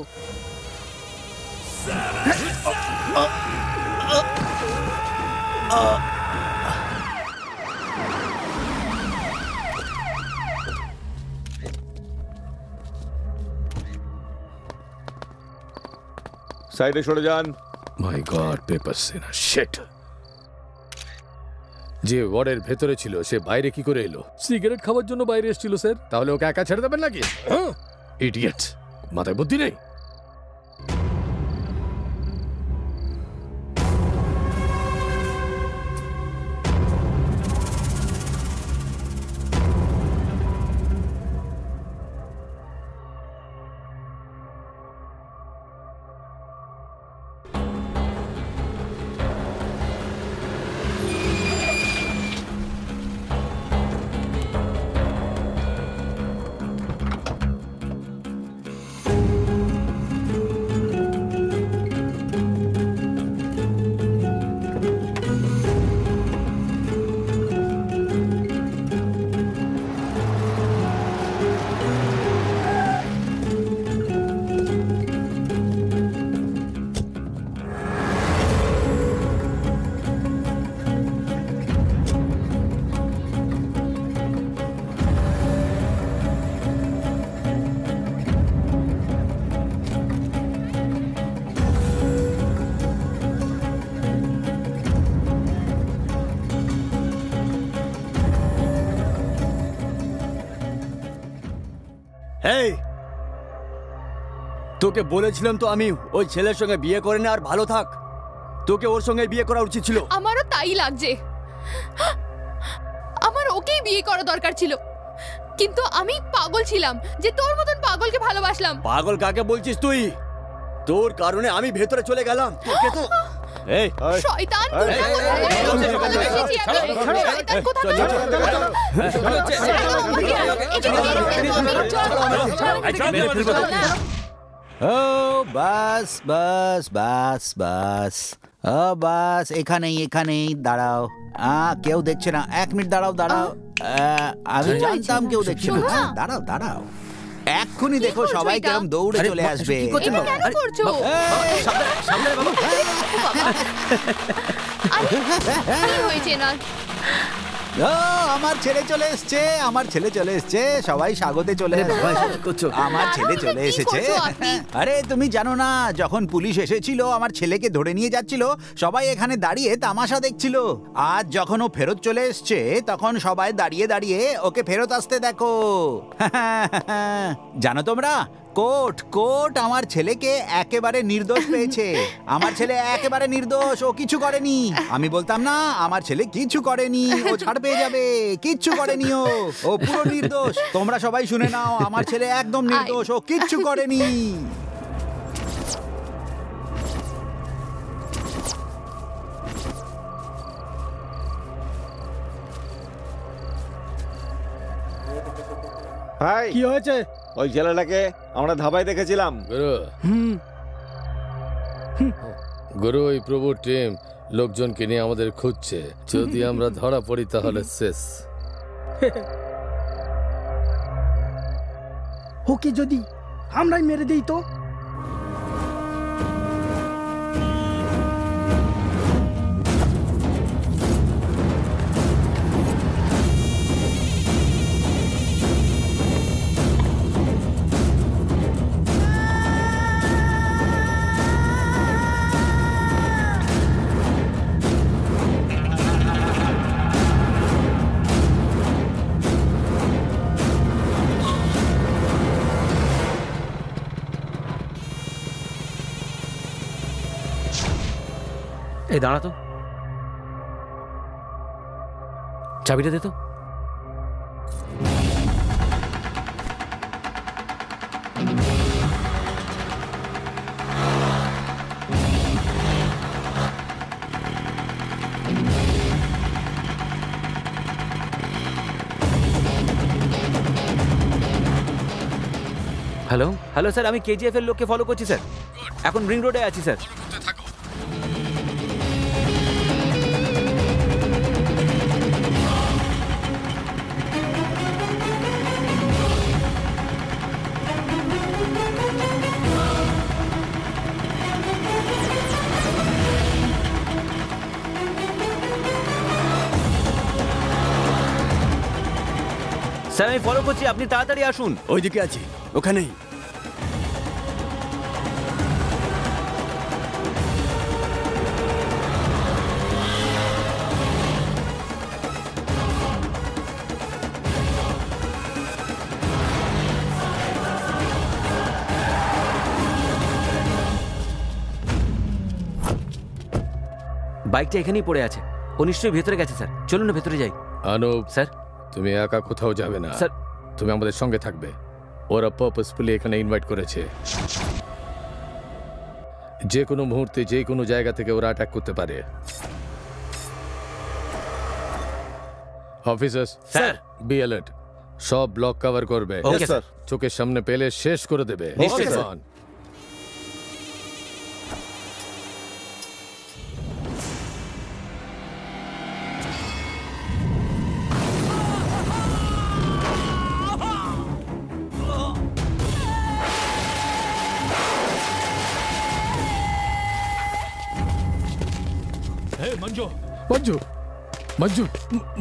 সাইডে সরে যান। মাই গড, পেপার সিনা, শিট। যে ওয়ার্ডের ভেতরে ছিল সে বাইরে কি করে এলো? সিগারেট খাওয়ার জন্য বাইরে এসেছিল স্যার। তাহলে ওকে একা ছেড়ে দেবেন নাকি? ইডিয়েট, মাথায় বুদ্ধি নেই। এই তোকে বলেছিলাম তো আমি ওই ছেলের সঙ্গে বিয়ে করে নে আর ভালো থাক। তোকে ওর সঙ্গে বিয়ে করা উচিত ছিল। আমারও তাই লাগছে। আমার ওকেই বিয়ে করা দরকার ছিল, কিন্তু আমি পাগল ছিলাম যে তোর মতন পাগলকে ভালোবাসলাম। পাগল কাকে বলছিস তুই? তোর কারণে আমি ভেতরে চলে গেলাম। তোকে তো এই শয়তান, ভালোবেসেছি আমি। শয়তান কোথাকার। ও বাস বাস বাস বাস, ও বাস, এখানেই এখানেই দাঁড়াও। কেউ দেখছে না, 1 মিনিট দাঁড়াও দাঁড়াও। আমি জানতাম কেউ দেখছে না। দাঁড়াও দাঁড়াও, এক্ষুনি দেখো সবাই কেরম দৌড়ে চলে আসবে। আমার ছেলে চলে এসছে, আমার ছেলে চলে এসছে, সবাই স্বাগতে চলে আসবে। আমার ছেলে চলে এসেছে। আরে তুমি জানো না, যখন পুলিশ এসেছিল আমার ছেলেকে ধরে নিয়ে যাচ্ছিল, সবাই এখানে দাঁড়িয়ে তামাশা দেখছিল। আজ যখন ও ফেরত চলে এসছে তখন সবাই দাঁড়িয়ে দাঁড়িয়ে ওকে ফেরত আসতে দেখো। জানো তোমরা, কোর্ট কোর্ট আমার ছেলেকে একেবারে নির্দোষ পেয়েছে। আমার ছেলে একেবারে নির্দোষ, ও কিছু করেনি। আমি বলতাম না আমার ছেলে কিছু করেনি, ও ছাড় পেয়ে যাবে। কিচ্ছু করেনি, ও পুরো নির্দোষ। তোমরা সবাই শুনে নাও, আমার ছেলে একদম নির্দোষ, ও কিচ্ছু করেনি। ভাই কি হয়েছে? ওই ছেলেটাকে আমরা ধাবায় দেখেছিলাম। গুরু, ওই প্রভুর টিম লোকজনকে নিয়ে আমাদের খুঁজছে। যদি আমরা ধরা পড়ি তাহলে শেষ। ওকে যদি আমরাই মেরে দিই তো? এই দাঁড়া তো, চাবিটা দে তো। হ্যালো হ্যালো স্যার, আমি কেজিএফ এর লোককে ফলো করছি স্যার। এখন রিং রোডে আছি স্যার। স্যার আমি ফলো করছি, আপনি তাড়াতাড়ি আসুন। ওইদিকে আছি, ওখানেই। বাইকটা এখানেই পড়ে আছে, ও নিশ্চয়ই ভেতরে গেছে স্যার। চলুন না ভেতরে যাই। অনুপ স্যার, তুমি একা কোথাও যাবে না স্যার। তুমি আমাদের সঙ্গে থাকবে। ওরা পারপাসফুলি এখানে ইনভাইট করেছে। যে কোনো মুহূর্তে যে কোনো জায়গা থেকে ওরা অ্যাটাক করতে পারে। Officers sir, be alert. সব ব্লক কভার করবে। Okay sir. চোখের সামনে পেলে শেষ করে দেবে। নিশ্চয়ই স্যার। মঞ্জু মঞ্জু মঞ্জু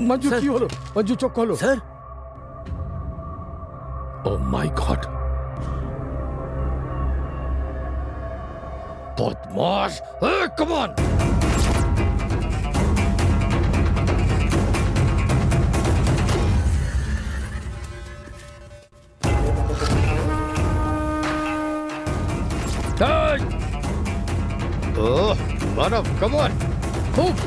মঞ্জু কি হলো? মঞ্জু চোখ হলো স্যার। ও মাই গড, বদমাশ! Come on! Oh, Manav, come on! Move!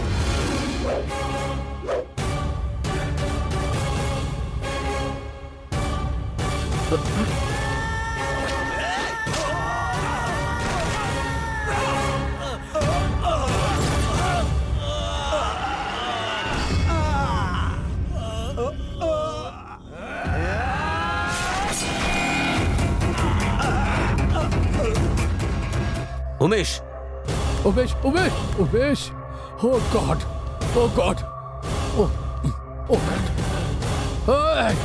Umesh! Umesh! Umesh! Umesh! Oh God! Oh God! Oh! Oh God! Hey!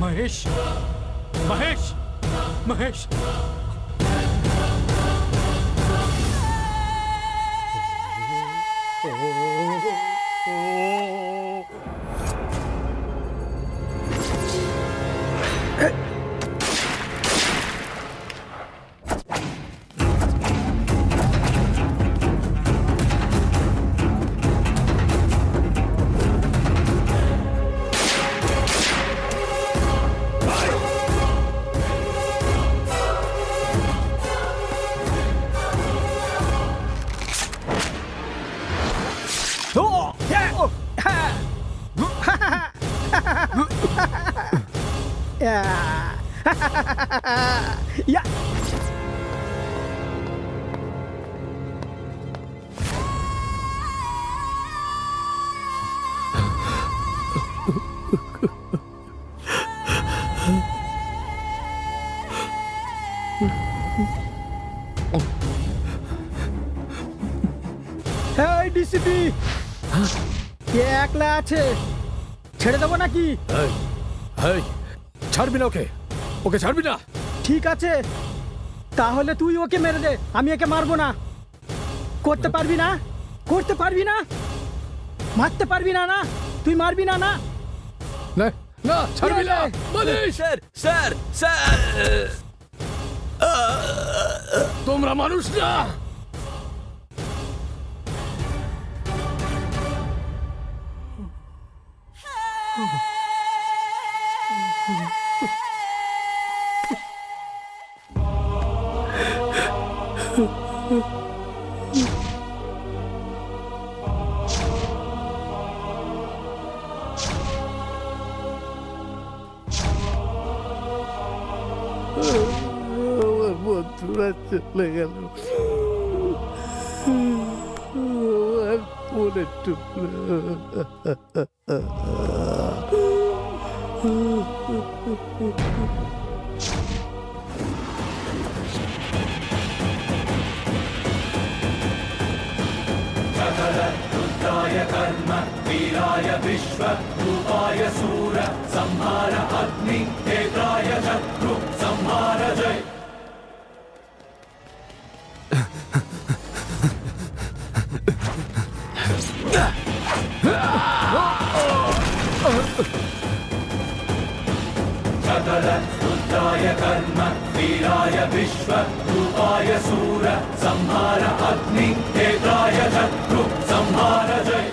Mahesh Mahesh Mahesh या ডিসিপি কে একলা আছে, ছেড়ে দেবো নাকি? ছাড়বি না ওকে, ওকে ছাড়বি না। ঠিক আছে, তাহলে তুই ওকে মেরে দে, আমি একে মারবো না। করতে পারবি না? করতে পারবি না? মারতে পারবি না? না তুই মারবি না? না না ছাড়বি না। স্যার স্যার স্যার, তোমরা মানুষ না। আমার বন্ধুরা চলে গেল, মনের টুকরো। कर्म वीराय विश्व रूपाय सूर संहार अग्नि नेत्राय शत्रु संहार जय। रुद्राय कर्म वीराय विश्व रूपाय सूर संहार अग्नि नेत्राय शत्रु संहार जय।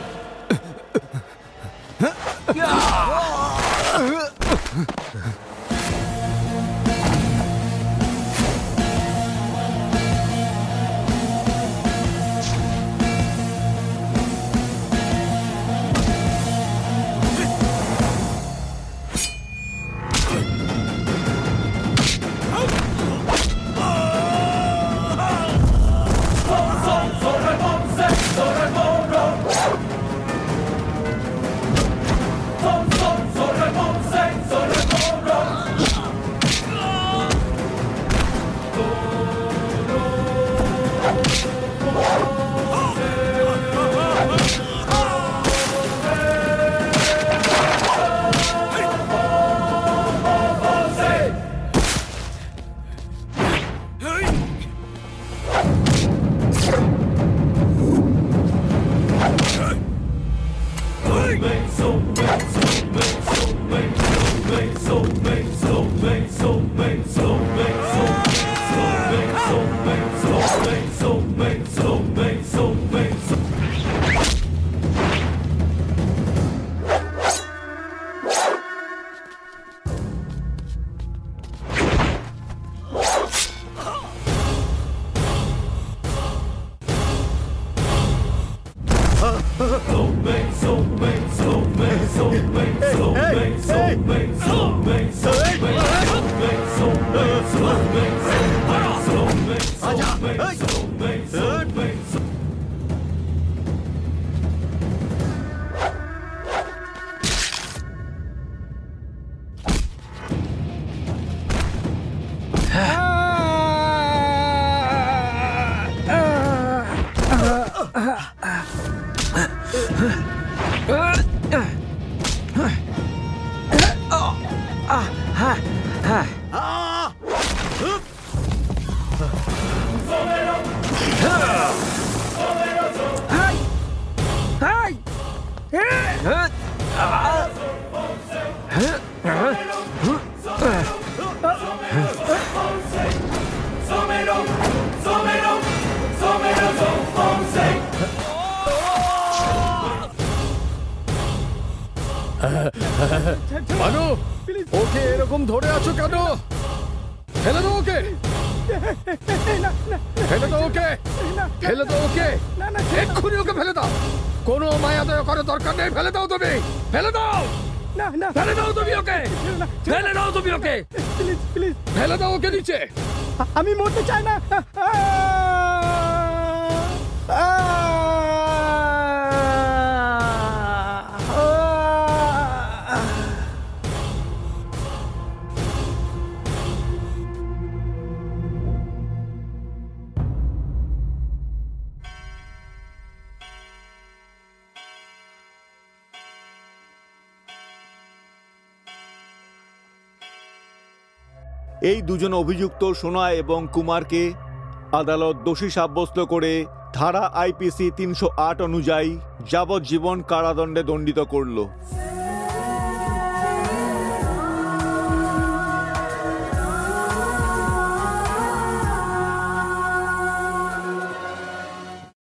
মানু, ওকে এরকম ধরে আছো কেন? ফেলে দাও ওকে, ফেলে দাও ওকে, ফেলে দাও ওকে, এক্ষুনি ওকে ফেলে দাও। কোনো মায়া দয়া করার দরকার নেই, ফেলে দাও তুমি, ফেলে দাও, ফেলে দাও তুমি ওকে, ফেলে দাও তুমি ওকে, প্লিজ প্লিজ ফেলে দাও ওকে নিচে। আমি মরতে চাই না। এই দুজন অভিযুক্ত সোনা এবং কুমারকে আদালত দোষী সাব্যস্ত করে ধারা আইপিসি 308 অনুযায়ী যাবজ্জীবন কারাদণ্ডে দণ্ডিত করল।